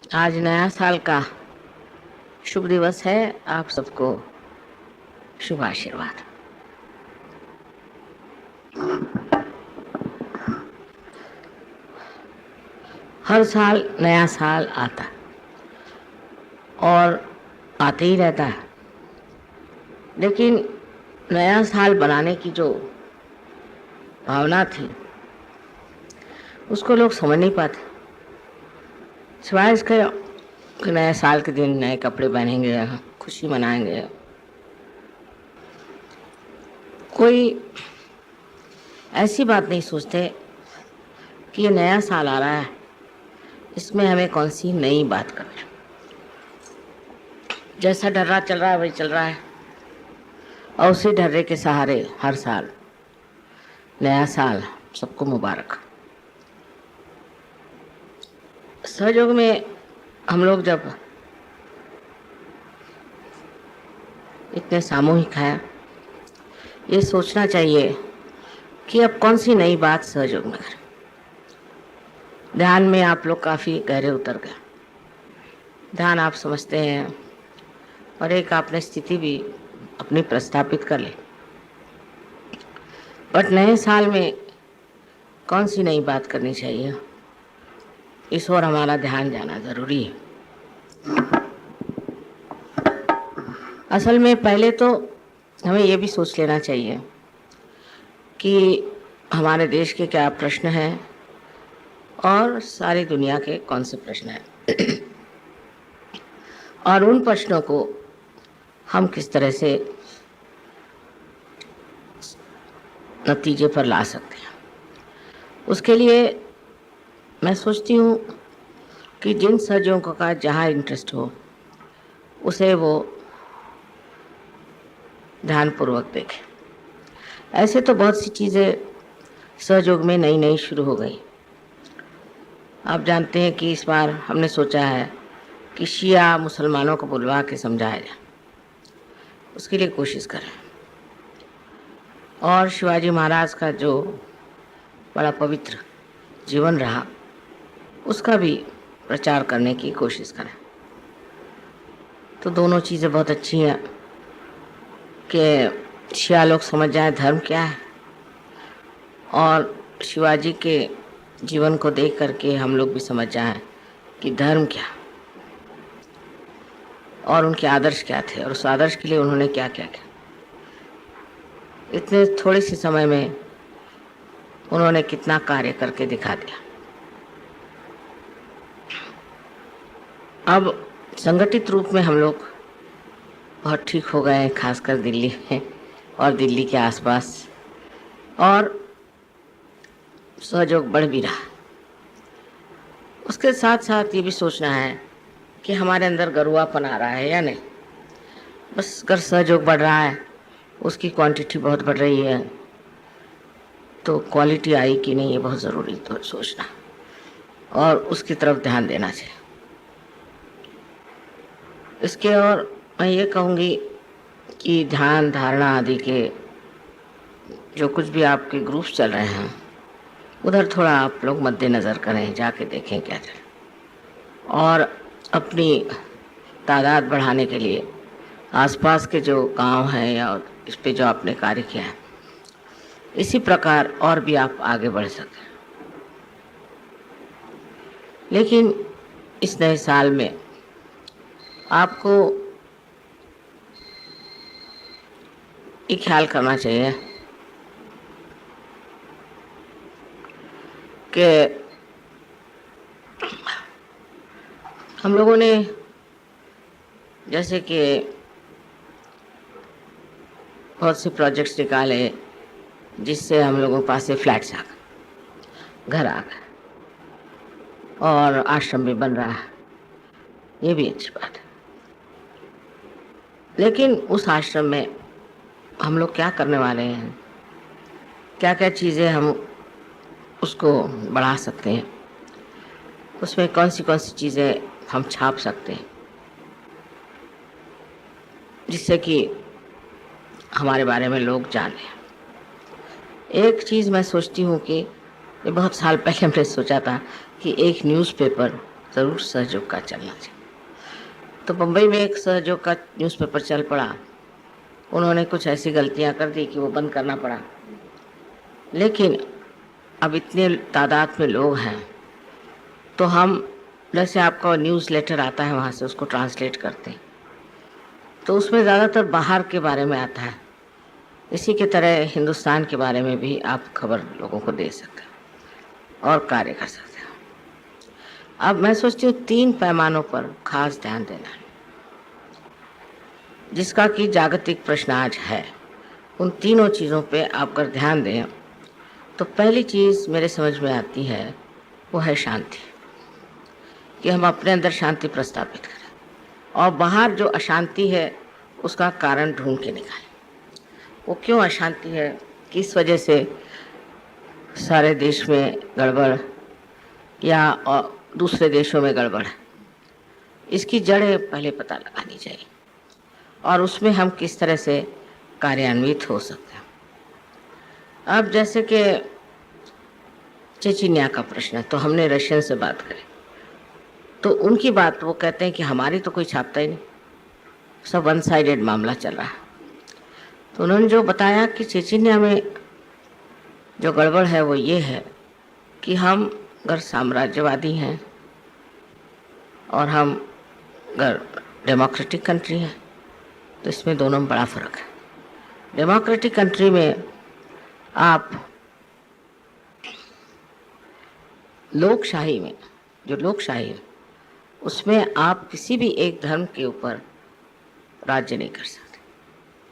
आज नया साल का शुभ दिवस है। आप सबको शुभ आशीर्वाद। हर साल नया साल आता है और आते ही रहता है, लेकिन नया साल बनाने की जो भावना थी उसको लोग समझ नहीं पाते। सिवाय इसके कि नए साल के दिन नए कपड़े पहनेंगे, खुशी मनाएंगे, कोई ऐसी बात नहीं सोचते कि ये नया साल आ रहा है, इसमें हमें कौन सी नई बात करनी। जैसा ढर्रा चल रहा है वही चल रहा है, और उसी ढर्रे के सहारे हर साल नया साल सबको मुबारक। सहयोग में हम लोग जब इतने सामूहिक हैं, ये सोचना चाहिए कि अब कौन सी नई बात सहयोग में करें। ध्यान में आप लोग काफ़ी गहरे उतर गए, ध्यान आप समझते हैं और एक आपने स्थिति भी अपनी प्रस्थापित कर ली। बट नए साल में कौन सी नई बात करनी चाहिए, इस ओर हमारा ध्यान जाना ज़रूरी है। असल में पहले तो हमें ये भी सोच लेना चाहिए कि हमारे देश के क्या प्रश्न हैं और सारी दुनिया के कौन से प्रश्न हैं और उन प्रश्नों को हम किस तरह से नतीजे पर ला सकते हैं। उसके लिए मैं सोचती हूँ कि जिन सहयोगों का जहाँ इंटरेस्ट हो उसे वो ध्यानपूर्वक देखें। ऐसे तो बहुत सी चीज़ें सहयोग में नई नई शुरू हो गई। आप जानते हैं कि इस बार हमने सोचा है कि शिया मुसलमानों को बुलवा के समझाया जाए, उसके लिए कोशिश करें। और शिवाजी महाराज का जो बड़ा पवित्र जीवन रहा उसका भी प्रचार करने की कोशिश करें। तो दोनों चीज़ें बहुत अच्छी हैं कि शिया लोग समझ जाएं धर्म क्या है, और शिवाजी के जीवन को देख करके हम लोग भी समझ जाएं कि धर्म क्या और उनके आदर्श क्या थे और उस आदर्श के लिए उन्होंने क्या क्या किया। इतने थोड़े से समय में उन्होंने कितना कार्य करके दिखा दिया। अब संगठित रूप में हम लोग बहुत ठीक हो गए हैं, खासकर दिल्ली में और दिल्ली के आसपास, और सहयोग बढ़ भी रहा। उसके साथ साथ ये भी सोचना है कि हमारे अंदर गरुआपन आ रहा है या नहीं। बस अगर सहयोग बढ़ रहा है, उसकी क्वांटिटी बहुत बढ़ रही है, तो क्वालिटी आई कि नहीं ये बहुत ज़रूरी तो सोचना और उसकी तरफ ध्यान देना चाहिए। इसके और मैं ये कहूँगी कि ध्यान धारणा आदि के जो कुछ भी आपके ग्रुप्स चल रहे हैं उधर थोड़ा आप लोग मद्देनज़र करें, जाके देखें क्या चल, और अपनी तादाद बढ़ाने के लिए आसपास के जो गांव हैं या इस पे जो आपने कार्य किया है, इसी प्रकार और भी आप आगे बढ़ सकें। लेकिन इस नए साल में आपको ये ख्याल करना चाहिए कि हम लोगों ने जैसे कि बहुत से प्रोजेक्ट्स निकाले जिससे हम लोगों के पास से फ्लैट्स आ गए, घर आ गए, और आश्रम भी बन रहा है, ये भी अच्छी बात है। लेकिन उस आश्रम में हम लोग क्या करने वाले हैं, क्या क्या चीज़ें हम उसको बढ़ा सकते हैं, उसमें कौन सी चीज़ें हम छाप सकते हैं जिससे कि हमारे बारे में लोग जानें। एक चीज़ मैं सोचती हूँ कि ये बहुत साल पहले हमने सोचा था कि एक न्यूज़पेपर ज़रूर सहयोग का चलना चाहिए। तो बम्बई में एक सहयोग का न्यूज़पेपर चल पड़ा, उन्होंने कुछ ऐसी गलतियां कर दी कि वो बंद करना पड़ा। लेकिन अब इतने तादाद में लोग हैं तो हम, जैसे आपका न्यूज़ लेटर आता है वहाँ से उसको ट्रांसलेट करते हैं, तो उसमें ज़्यादातर बाहर के बारे में आता है। इसी के तरह हिंदुस्तान के बारे में भी आप खबर लोगों को दे सकते हैं और कार्य कर सकते हैं। अब मैं सोचती हूँ 3 पैमानों पर खास ध्यान देना है, जिसका कि जागतिक प्रश्न आज है। उन तीनों चीज़ों पे आप अगर ध्यान दें तो पहली चीज़ मेरे समझ में आती है वो है शांति, कि हम अपने अंदर शांति प्रस्थापित करें और बाहर जो अशांति है उसका कारण ढूंढ के निकालें। वो क्यों अशांति है, किस वजह से सारे देश में गड़बड़ या दूसरे देशों में गड़बड़ है, इसकी जड़ें पहले पता लगानी चाहिए और उसमें हम किस तरह से कार्यान्वित हो सकते हैं। अब जैसे कि चेचिनिया का प्रश्न है, तो हमने रशियन से बात करी, तो उनकी बात वो कहते हैं कि हमारी तो कोई छापता ही नहीं, सब वन साइडेड मामला चल रहा है। तो उन्होंने जो बताया कि चेचिनिया में जो गड़बड़ है वो ये है कि हम अगर साम्राज्यवादी हैं और हम अगर डेमोक्रेटिक कंट्री है, तो इसमें दोनों में बड़ा फ़र्क है। डेमोक्रेटिक कंट्री में आप लोकशाही में, जो लोकशाही है उसमें आप किसी भी एक धर्म के ऊपर राज्य नहीं कर सकते,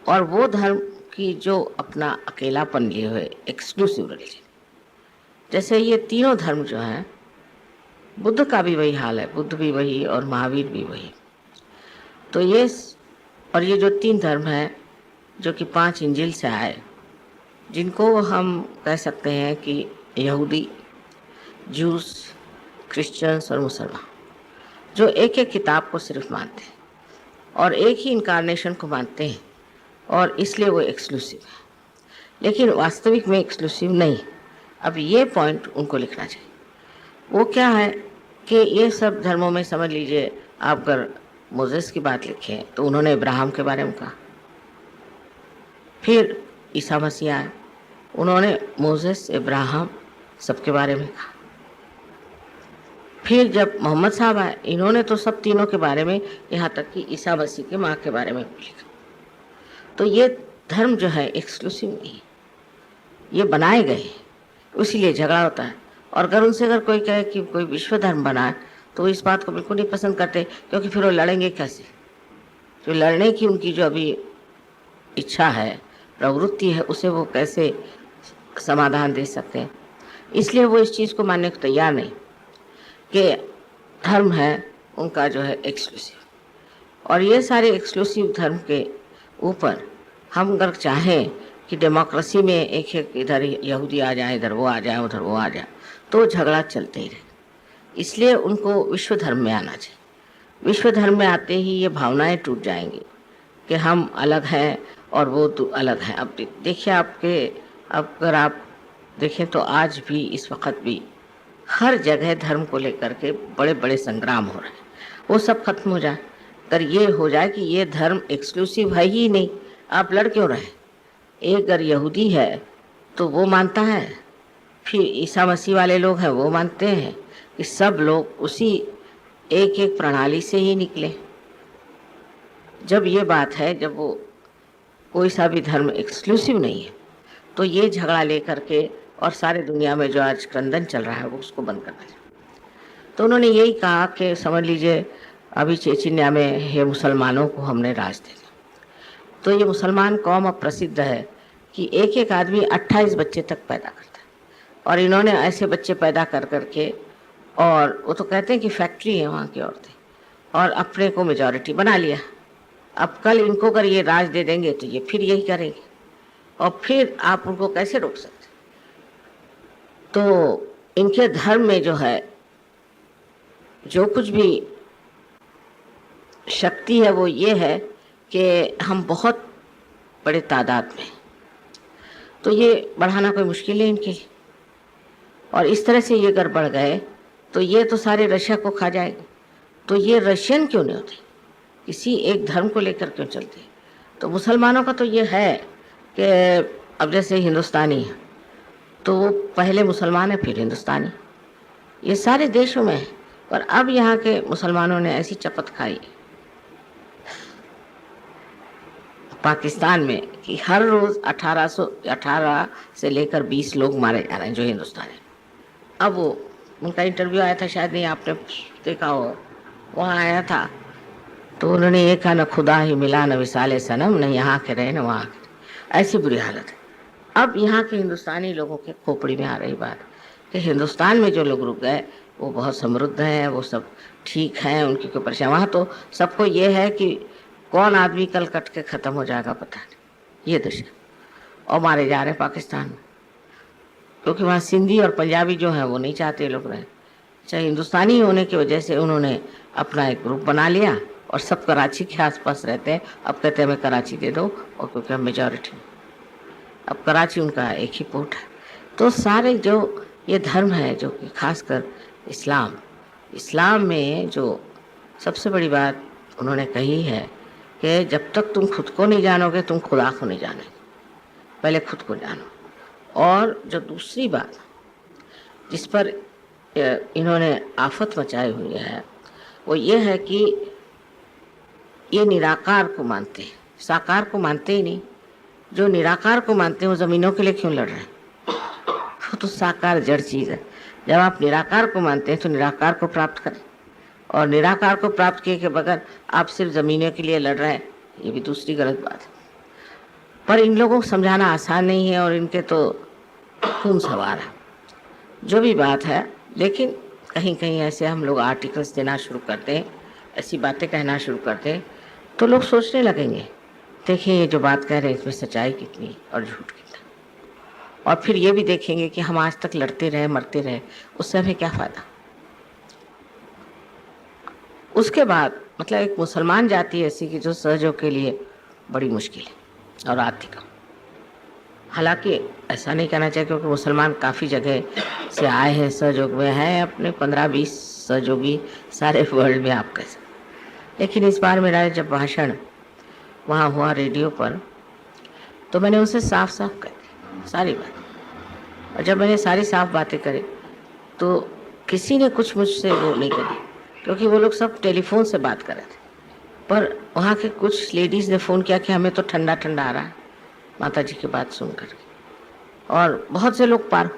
और वो धर्म की जो अपना अकेलापन लिए हुए एक्सक्लूसिव रिलीजन, जैसे ये तीनों धर्म जो हैं, बुद्ध का भी वही हाल है, बुद्ध भी वही और महावीर भी वही। तो ये और ये जो 3 धर्म हैं जो कि 5 इंजिल से आए, जिनको हम कह सकते हैं कि यहूदी, जूस, क्रिश्चियंस और मुसलमान, जो एक एक किताब को सिर्फ मानते हैं और एक ही इनकारनेशन को मानते हैं, और इसलिए वो एक्सक्लूसिव है, लेकिन वास्तविक में एक्सक्लूसिव नहीं। अब ये पॉइंट उनको लिखना चाहिए। वो क्या है कि ये सब धर्मों में समझ लीजिए, आप अगर मोसेस की बात लिखें तो उन्होंने इब्राहिम के बारे में कहा, फिर ईसा मसीह आए, उन्होंने मोसेस, इब्राहिम सबके बारे में कहा, फिर जब मोहम्मद साहब आए, इन्होंने तो सब तीनों के बारे में, यहाँ तक कि ईसा मसीह के माँ के बारे में लिखा। तो ये धर्म जो है एक्सक्लूसिव नहीं है, ये बनाए गए, इसीलिए झगड़ा होता है। और अगर उनसे अगर कोई कहे कि कोई विश्व धर्म बनाए तो वो इस बात को बिल्कुल नहीं पसंद करते, क्योंकि फिर वो लड़ेंगे कैसे। जो लड़ने की उनकी जो अभी इच्छा है, प्रवृत्ति है, उसे वो कैसे समाधान दे सकते हैं। इसलिए वो इस चीज़ को मानने को तैयार नहीं कि धर्म है उनका जो है एक्सक्लूसिव, और ये सारे एक्सक्लूसिव धर्म के ऊपर हम अगर चाहें कि डेमोक्रेसी में एक एक इधर यहूदी आ जाए, इधर वो आ जाए, उधर वो आ जाए, तो झगड़ा चलते ही रहे। इसलिए उनको विश्व धर्म में आना चाहिए। विश्व धर्म में आते ही ये भावनाएं टूट जाएंगी कि हम अलग हैं और वो तो अलग हैं। अब देखिए अब अगर आप देखें तो आज भी, इस वक्त भी हर जगह धर्म को लेकर के बड़े बड़े संग्राम हो रहे हैं। वो सब खत्म हो जाए, अगर ये हो जाए कि ये धर्म एक्सक्लूसिव है ही नहीं, आप लड़ क्यों रहे। एक अगर यहूदी है तो वो मानता है, फिर ईसा मसीह वाले लोग हैं वो मानते हैं कि सब लोग उसी एक एक प्रणाली से ही निकले। जब ये बात है, जब वो कोई सा भी धर्म एक्सक्लूसिव नहीं है, तो ये झगड़ा लेकर के और सारे दुनिया में जो आज क्रंदन चल रहा है वो उसको बंद करना चाहिए। तो उन्होंने यही कहा कि समझ लीजिए अभी चेचिनिया में ये मुसलमानों को हमने राज दे दिया। तो ये मुसलमान कौम अब प्रसिद्ध है कि एक एक आदमी 28 बच्चे तक पैदा करता है, और इन्होंने ऐसे बच्चे पैदा कर करके, और वो तो कहते हैं कि फैक्ट्री है वहाँ की औरतें, और अपने को मेजॉरिटी बना लिया। अब कल इनको अगर ये राज दे देंगे तो ये फिर यही करेंगे, और फिर आप उनको कैसे रोक सकते। तो इनके धर्म में जो है जो कुछ भी शक्ति है वो ये है कि हम बहुत बड़े तादाद में, तो ये बढ़ाना कोई मुश्किल है इनके लिए। और इस तरह से ये अगर बढ़ गए तो ये तो सारे रशिया को खा जाएंगे। तो ये रशियन क्यों नहीं होते, किसी एक धर्म को लेकर क्यों चलते? तो मुसलमानों का तो ये है कि अब जैसे हिंदुस्तानी है तो वो पहले मुसलमान है फिर हिंदुस्तानी, ये सारे देशों में है। पर अब यहाँ के मुसलमानों ने ऐसी चपत खाई पाकिस्तान में कि हर रोज़ 1818 से लेकर 20 लोग मारे जा रहे हैं जो हिंदुस्तानी। अब वो उनका इंटरव्यू आया था, शायद नहीं आपने देखा हो, वहाँ आया था तो उन्होंने ये कहा, न खुदा ही मिला न विसाले सनम, न यहाँ के रहे न वहाँ के। ऐसी बुरी हालत है। अब यहाँ के हिंदुस्तानी लोगों के खोपड़ी में आ रही बात कि हिंदुस्तान में जो लोग रुक गए वो बहुत समृद्ध हैं, वो सब ठीक हैं, उनकी कोई परेशानी। वहाँ तो सबको ये है कि कौन आदमी कल कट के ख़त्म हो जाएगा पता नहीं, ये दशा। और मारे जा रहे हैं पाकिस्तान में, क्योंकि वहाँ सिंधी और पंजाबी जो हैं वो नहीं चाहते लोग रहे। चाहे हिंदुस्तानी होने की वजह से उन्होंने अपना एक ग्रुप बना लिया और सब कराची के आसपास रहते हैं। अब कहते हैं हमें कराची दे दो, और क्योंकि हम मेजॉरिटी, अब कराची उनका एक ही पोर्ट है। तो सारे जो ये धर्म है, जो कि खासकर इस्लाम में जो सबसे बड़ी बात उन्होंने कही है कि जब तक तुम खुद को नहीं जानोगे तुम खुदा को नहीं जानोगे, पहले खुद को जानो। और जो दूसरी बात जिस पर इन्होंने आफत मचाई हुई है वो ये है कि ये निराकार को मानते हैं, साकार को मानते ही नहीं। जो निराकार को मानते हैं वो ज़मीनों के लिए क्यों लड़ रहे हैं? वो तो साकार जड़ चीज़ है। जब आप निराकार को मानते हैं तो निराकार को प्राप्त करें, और निराकार को प्राप्त किए के बगैर आप सिर्फ ज़मीनों के लिए लड़ रहे हैं, ये भी दूसरी गलत बात है। पर इन लोगों को समझाना आसान नहीं है और इनके तो खून सवार है जो भी बात है। लेकिन कहीं कहीं ऐसे हम लोग आर्टिकल्स देना शुरू करते हैं, ऐसी बातें कहना शुरू करते हैं तो लोग सोचने लगेंगे, देखिए ये जो बात कह रहे हैं इसमें सच्चाई कितनी और झूठ कितना। और फिर ये भी देखेंगे कि हम आज तक लड़ते रहे मरते रहे, उससे हमें क्या फ़ायदा। उसके बाद मतलब एक मुसलमान जाति ऐसी कि जो सहयोग के लिए बड़ी मुश्किल है और आर्थिक। हालांकि ऐसा नहीं कहना चाहिए क्योंकि मुसलमान काफ़ी जगह से आए हैं, सहयोग में हैं, अपने 15-20 सहयोगी सारे वर्ल्ड में आप कह सकते। लेकिन इस बार मेरा जब भाषण वहाँ हुआ रेडियो पर तो मैंने उनसे साफ साफ कह दी सारी बात। और जब मैंने सारी साफ बातें करी तो किसी ने कुछ मुझसे वो नहीं करी, क्योंकि वो लोग सब टेलीफोन से बात कर रहे थे। पर वहाँ के कुछ लेडीज़ ने फ़ोन किया कि हमें तो ठंडा ठंडा आ रहा है माता जी की बात सुनकर, और बहुत से लोग पार।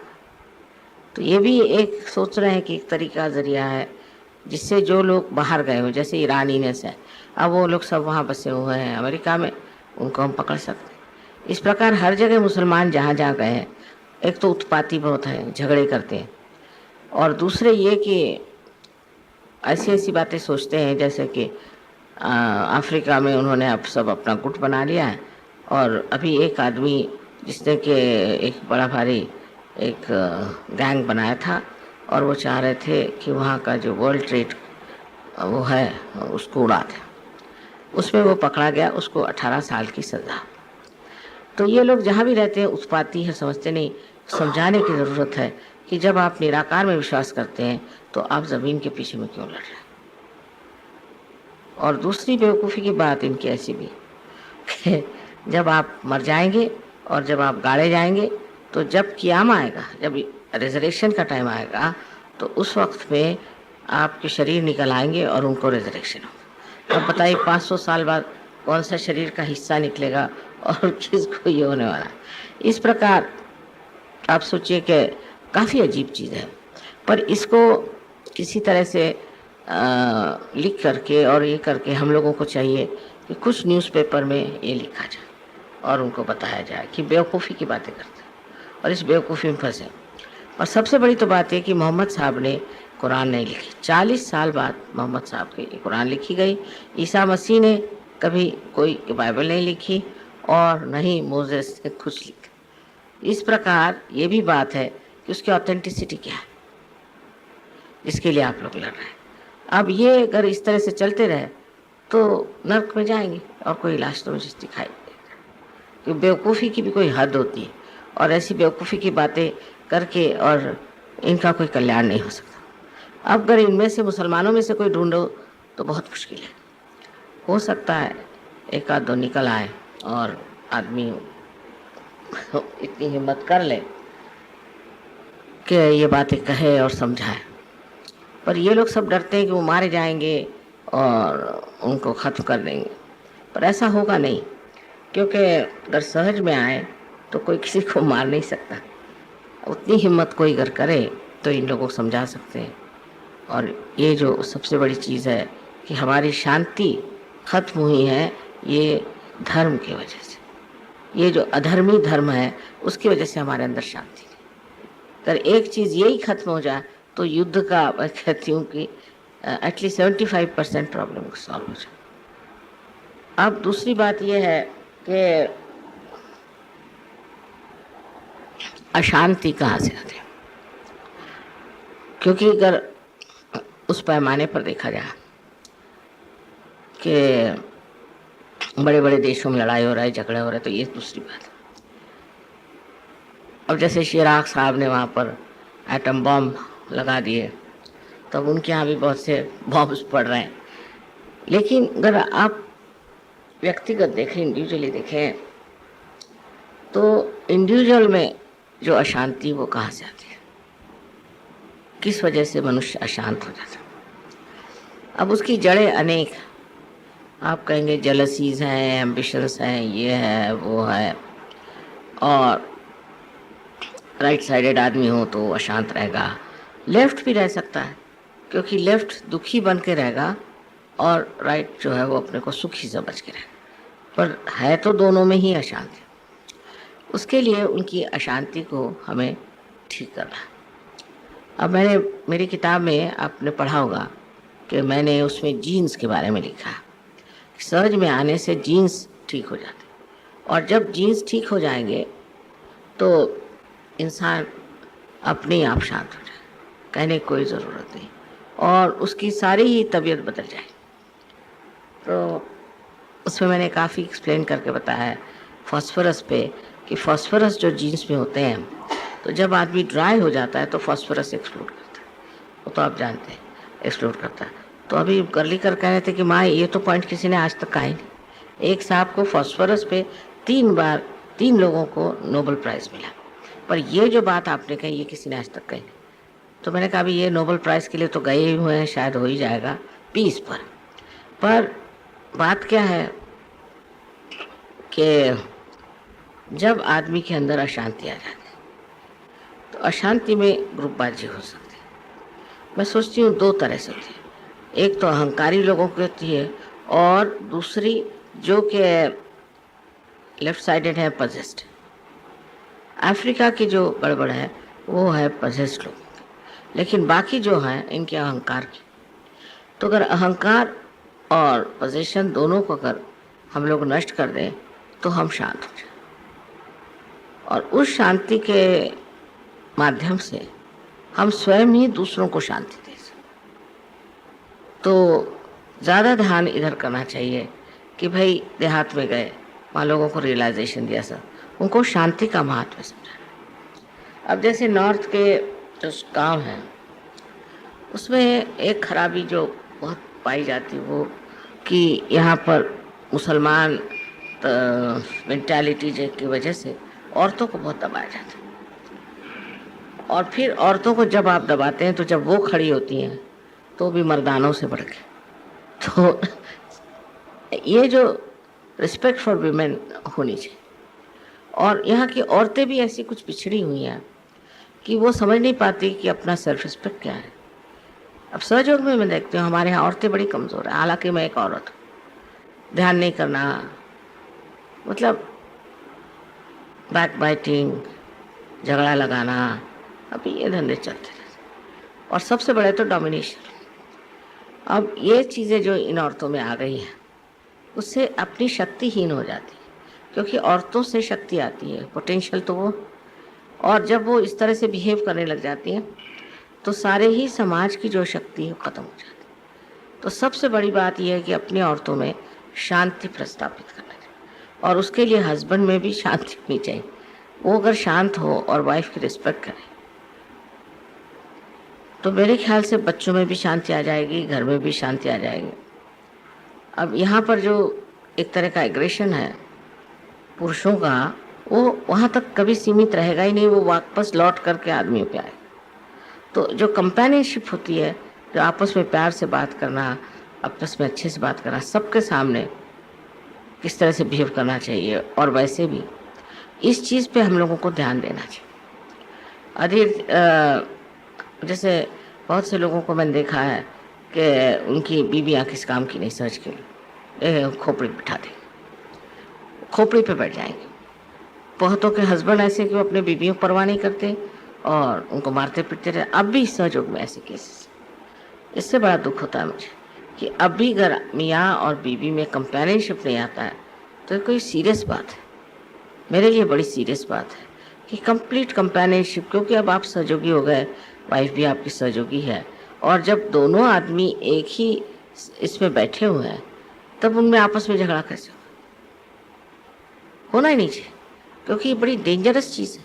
तो ये भी एक सोच रहे हैं कि एक तरीका ज़रिया है जिससे जो लोग बाहर गए हो, जैसे ईरानी ने से, अब वो लोग सब वहाँ बसे हुए हैं अमेरिका में, उनको हम पकड़ सकते हैं। इस प्रकार हर जगह मुसलमान जहाँ जहाँ गए हैं, एक तो उत्पाती बहुत है, झगड़े करते हैं, और दूसरे ये कि ऐसी ऐसी बातें सोचते हैं जैसे कि अफ्रीका में उन्होंने अब सब अपना गुट बना लिया है। और अभी एक आदमी जिसने कि एक बड़ा भारी एक गैंग बनाया था और वो चाह रहे थे कि वहाँ का जो वर्ल्ड ट्रेड वो है उसको उड़ा दें, उसमें वो पकड़ा गया, उसको 18 साल की सज़ा। तो ये लोग जहाँ भी रहते हैं उत्पाती है, समझते नहीं। समझाने की ज़रूरत है कि जब आप निराकार में विश्वास करते हैं तो आप ज़मीन के पीछे में क्यों लड़ रहे हैं। और दूसरी बेवकूफ़ी की बात इनकी ऐसी भी कि जब आप मर जाएंगे और जब आप गाड़े जाएंगे तो जब क़याम आएगा, जब रिजरेक्शन का टाइम आएगा, तो उस वक्त में आपके शरीर निकल आएंगे और उनको रिजरेक्शन होगा। अब बताइए 500 साल बाद कौन सा शरीर का हिस्सा निकलेगा और किसको ये होने वाला है। इस प्रकार आप सोचिए कि काफ़ी अजीब चीज़ है, पर इसको किसी तरह से लिख करके और ये करके हम लोगों को चाहिए कि कुछ न्यूज़पेपर में ये लिखा जाए और उनको बताया जाए कि बेवकूफ़ी की बातें करते हैं और इस बेवकूफ़ी में फंसे। और सबसे बड़ी तो बात है कि मोहम्मद साहब ने कुरान नहीं लिखी। 40 साल बाद मोहम्मद साहब की कुरान लिखी गई। ईसा मसीह ने कभी कोई बाइबल नहीं लिखी और न ही मोसेस ने कुछ लिखा। इस प्रकार ये भी बात है कि उसकी ऑथेंटिसिटी क्या है जिसके लिए आप लोग लड़ रहे हैं। अब ये अगर इस तरह से चलते रहे तो नर्क में जाएंगे और कोई इलाज तो मुझे दिखाई देगा। कि बेवकूफ़ी की भी कोई हद होती है और ऐसी बेवकूफ़ी की बातें करके और इनका कोई कल्याण नहीं हो सकता। अब अगर इनमें से मुसलमानों में से कोई ढूंढो तो बहुत मुश्किल है। हो सकता है एक आध दो निकल आए और आदमी इतनी हिम्मत कर ले कि ये बातें कहे और समझाए, पर ये लोग सब डरते हैं कि वो मारे जाएंगे और उनको ख़त्म कर देंगे। पर ऐसा होगा नहीं, क्योंकि अगर सहज में आए तो कोई किसी को मार नहीं सकता। उतनी हिम्मत कोई अगर करे तो इन लोगों को समझा सकते हैं। और ये जो सबसे बड़ी चीज़ है कि हमारी शांति खत्म हुई है, ये धर्म की वजह से। ये जो अधर्मी धर्म है उसकी वजह से हमारे अंदर शांति नहीं। अगर एक चीज़ यही खत्म हो जाए तो युद्ध का, मैं कहती हूँ कि एटलीस्ट 75% प्रॉब्लम सॉल्व हो जाए। अब दूसरी बात यह है कि अशांति कहाँ से आती है, क्योंकि अगर उस पैमाने पर देखा जाए कि बड़े बड़े देशों में लड़ाई हो रहा है, झगड़े हो रहे हैं, तो ये दूसरी बात है। अब जैसे शिराक साहब ने वहाँ पर एटम बॉम्ब लगा दिए, तब उनके यहाँ भी बहुत से बॉम्ब्स पड़ रहे हैं। लेकिन अगर आप व्यक्तिगत देखें, इंडिविजुअली देखें, तो इंडिविजुअल में जो अशांति वो कहाँ से आती है, किस वजह से मनुष्य अशांत हो जाता है। अब उसकी जड़ें अनेक। आप कहेंगे जेलसीज हैं, एम्बिशंस हैं, ये है वो है, और राइट साइडेड आदमी हो तो अशांत रहेगा। लेफ्ट भी रह सकता है, क्योंकि लेफ्ट दुखी बन के रहेगा और राइट जो है वो अपने को सुखी समझ के रहेगा, पर है तो दोनों में ही अशांति। उसके लिए उनकी अशांति को हमें ठीक करना है। अब मैंने मेरी किताब में आपने पढ़ा होगा कि मैंने उसमें जीन्स के बारे में लिखा है। सहज में आने से जीन्स ठीक हो जाते, और जब जीन्स ठीक हो जाएंगे तो इंसान अपने आप शांत हो जाए, कहने की कोई ज़रूरत नहीं, और उसकी सारी ही तबीयत बदल जाए। तो उसमें मैंने काफ़ी एक्सप्लेन करके बताया है फॉस्फोरस पे, कि फॉस्फोरस जो जीन्स में होते हैं, तो जब आदमी ड्राई हो जाता है तो फॉस्फोरस एक्सप्लोड करता है, वो तो आप जानते हैं एक्सप्लोड करता है। तो अभी गर्ली कर कह रहे थे कि माँ ये तो पॉइंट किसी ने आज तक कहा ही नहीं। एक साहब को फॉस्फोरस पे 3 बार 3 लोगों को नोबेल प्राइज़ मिला, पर ये जो बात आपने कही ये किसी ने आज तक कही नहीं। तो मैंने कहा अभी ये नोबेल प्राइज़ के लिए तो गए हुए हैं, शायद हो ही जाएगा पीस पर बात क्या है कि जब आदमी के अंदर अशांति आ जाती है तो अशांति में ग्रुपबाजी हो सकती है। मैं सोचती हूँ 2 तरह से होती है। एक तो अहंकारी लोगों की होती है, और दूसरी जो कि लेफ्ट साइडेड है, पजेस्ट। अफ्रीका की जो गड़बड़ है वो है पजेस्ट लोग, लेकिन बाकी जो हैं इनके अहंकार की। तो अगर अहंकार और पोजीशन दोनों को अगर हम लोग नष्ट कर दें तो हम शांत हो जाए, और उस शांति के माध्यम से हम स्वयं ही दूसरों को शांति दे सकते। तो ज़्यादा ध्यान इधर करना चाहिए कि भाई देहात में गए, वहाँ लोगों को रियलाइजेशन दिया, सर उनको शांति का महत्व समझा। अब जैसे नॉर्थ के जो गाँव हैं उसमें एक खराबी जो बहुत पाई जाती वो कि यहाँ पर मुसलमान मेंटालिटी की वजह से औरतों को बहुत दबाया जाता है, और फिर औरतों को जब आप दबाते हैं तो जब वो खड़ी होती हैं तो भी मर्दानों से बढ़ के। तो ये जो रिस्पेक्ट फॉर वीमेन होनी चाहिए, और यहाँ की औरतें भी ऐसी कुछ पिछड़ी हुई हैं कि वो समझ नहीं पाती कि अपना सेल्फ रिस्पेक्ट क्या है। अब सहयोग में मैं देखती हूँ हमारे यहाँ औरतें बड़ी कमज़ोर हैं, हालांकि मैं एक औरत हूँ। ध्यान नहीं करना, मतलब बैक बाइटिंग, झगड़ा लगाना, अभी ये धंधे चलते रहते, और सबसे बड़े तो डोमिनेशन। अब ये चीज़ें जो इन औरतों में आ गई हैं उससे अपनी शक्तिहीन हो जाती है, क्योंकि औरतों से शक्ति आती है, पोटेंशियल तो वो, और जब वो इस तरह से बिहेव करने लग जाती हैं तो सारे ही समाज की जो शक्ति है ख़त्म हो जाती है। तो सबसे बड़ी बात यह है कि अपनी औरतों में शांति प्रस्तापित करना चाहिए, और उसके लिए हस्बैंड में भी शांति होनी चाहिए। वो अगर शांत हो और वाइफ की रिस्पेक्ट करे तो मेरे ख्याल से बच्चों में भी शांति आ जाएगी, घर में भी शांति आ जाएगी। अब यहाँ पर जो एक तरह का एग्रेशन है पुरुषों का, वो वहाँ तक कभी सीमित रहेगा ही नहीं, वो वापस लौट करके आदमियों पे आए। तो जो कंपेनियनशिप होती है, जो आपस में प्यार से बात करना, आपस में अच्छे से बात करना, सबके सामने किस तरह से बिहेव करना चाहिए, और वैसे भी इस चीज़ पे हम लोगों को ध्यान देना चाहिए। जैसे बहुत से लोगों को मैंने देखा है कि उनकी बीवियाँ किस काम की नहीं, सर्च के लिए खोपड़ी बिठा दें, खोपड़ी पे बैठ जाएंगे। बहुतों के हस्बैंड ऐसे कि वो अपने बीवियों को परवाह नहीं करते और उनको मारते पीटते रहे। अब भी सहयोग में ऐसे केसेस, इससे बड़ा दुख होता है मुझे कि अब भी अगर मियाँ और बीवी में कंपेनियनशिप नहीं आता है तो ये कोई सीरियस बात है, मेरे लिए बड़ी सीरियस बात है कि कंप्लीट कंपेनियनशिप। क्योंकि अब आप सहयोगी हो गए, वाइफ भी आपकी सहयोगी है, और जब दोनों आदमी एक ही इसमें बैठे हुए हैं तब उनमें आपस में झगड़ा कैसे होना ही नहीं चाहिए, क्योंकि ये बड़ी डेंजरस चीज़ है।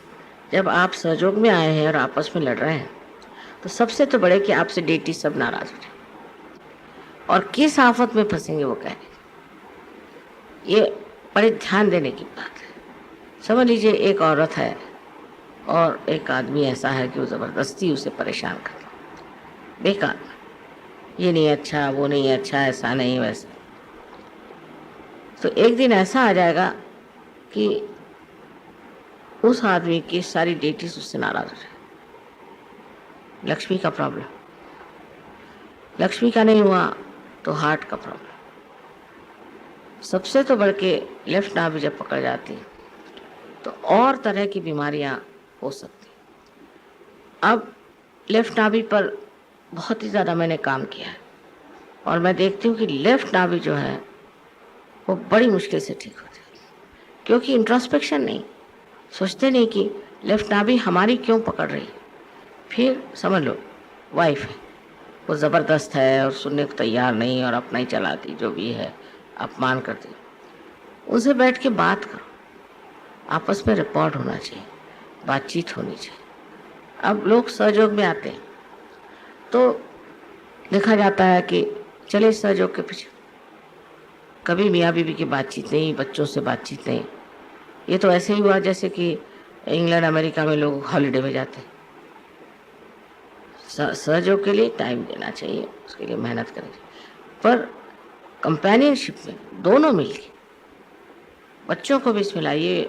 जब आप सहयोग में आए हैं और आपस में लड़ रहे हैं तो सबसे तो बड़े कि आपसे डेटी सब नाराज हो जाए और किस आफत में फंसेंगे वो कहने। ये बड़े ध्यान देने की बात है। समझ लीजिए एक औरत है और एक आदमी ऐसा है कि वो ज़बरदस्ती उसे परेशान करता, बेकार, ये नहीं अच्छा, वो नहीं अच्छा, ऐसा नहीं वैसा। तो एक दिन ऐसा आ जाएगा कि उस आदमी की सारी डेटीज उससे नाराज हो जाए। लक्ष्मी का प्रॉब्लम, लक्ष्मी का नहीं हुआ तो हार्ट का प्रॉब्लम। सबसे तो बढ़ के लेफ्ट नाभि जब पकड़ जाती है तो और तरह की बीमारियां हो सकती। अब लेफ्ट नाभि पर बहुत ही ज़्यादा मैंने काम किया है और मैं देखती हूँ कि लेफ्ट नाभि जो है वो बड़ी मुश्किल से ठीक होती है, क्योंकि इंट्रोस्पेक्शन नहीं, सोचते नहीं कि लेफ्ट नाभि हमारी क्यों पकड़ रही है। फिर समझ लो वाइफ है, वो ज़बरदस्त है और सुनने को तैयार नहीं और अपना ही चलाती, जो भी है अपमान करती। उनसे बैठ के बात करो, आपस में रिकॉर्ड होना चाहिए, बातचीत होनी चाहिए। अब लोग सहयोग में आते हैं तो देखा जाता है कि चले सहयोग के पीछे, कभी मियाँ बीवी की बातचीत नहीं, बच्चों से बातचीत नहीं। ये तो ऐसे ही हुआ जैसे कि इंग्लैंड अमेरिका में लोग हॉलीडे में जाते हैं। सहयोग के लिए टाइम देना चाहिए, उसके लिए मेहनत करनी चाहिए, पर कंपेनियनशिप में दोनों मिलके, बच्चों को भी इसमें लाइए,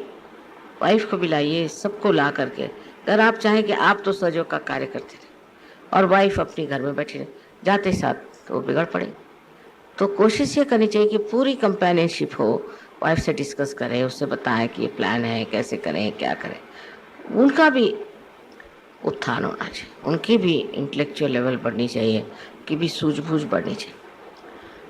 वाइफ को भी लाइए, सबको ला करके। अगर आप चाहें कि आप तो सहयोग का कार्य करते रहे और वाइफ अपने घर में बैठी रहे, जाते साथ तो वो बिगड़ पड़ेगी। तो कोशिश ये करनी चाहिए कि पूरी कंपेनियनशिप हो, वाइफ से डिस्कस करें, उससे बताएं कि ये प्लान है, कैसे करें, क्या करें। उनका भी उत्थान होना चाहिए, उनकी भी इंटेलेक्चुअल लेवल बढ़नी चाहिए, उनकी भी सूझबूझ बढ़नी चाहिए।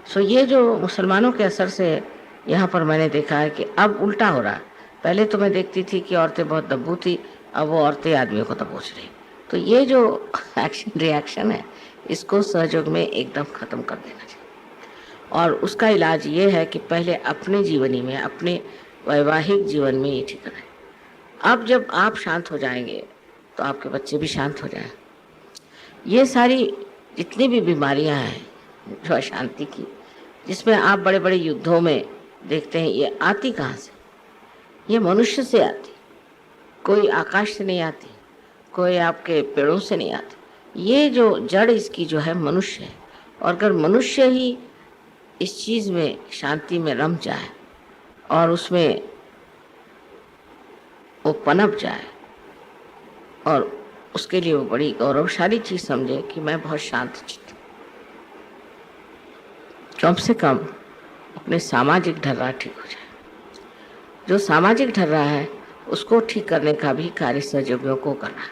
सो ये जो मुसलमानों के असर से यहाँ पर मैंने देखा है कि अब उल्टा हो रहा है। पहले तो मैं देखती थी कि औरतें बहुत दब्बू थी, अब वो औरतें आदमियों को दबोच रही। तो ये जो एक्शन रिएक्शन है, इसको सहयोग में एकदम ख़त्म कर देना चाहिए। और उसका इलाज ये है कि पहले अपने जीवनी में, अपने वैवाहिक जीवन में ये ठीक करें। अब जब आप शांत हो जाएंगे तो आपके बच्चे भी शांत हो जाएं। ये सारी जितनी भी बीमारियां हैं जो अशांति की, जिसमें आप बड़े बड़े युद्धों में देखते हैं, ये आती कहाँ से? ये मनुष्य से आती, कोई आकाश से नहीं आती, कोई आपके पेड़ों से नहीं आती। ये जो जड़ इसकी जो है मनुष्य है। और अगर मनुष्य ही इस चीज़ में शांति में रम जाए और उसमें वो पनप जाए और उसके लिए वो बड़ी गौरवशाली चीज़ समझे कि मैं बहुत शांत चित्त, कम से कम अपने सामाजिक ढर्रा ठीक हो जाए। जो सामाजिक ढर्रा है उसको ठीक करने का भी कार्य सहयोगियों को करना है।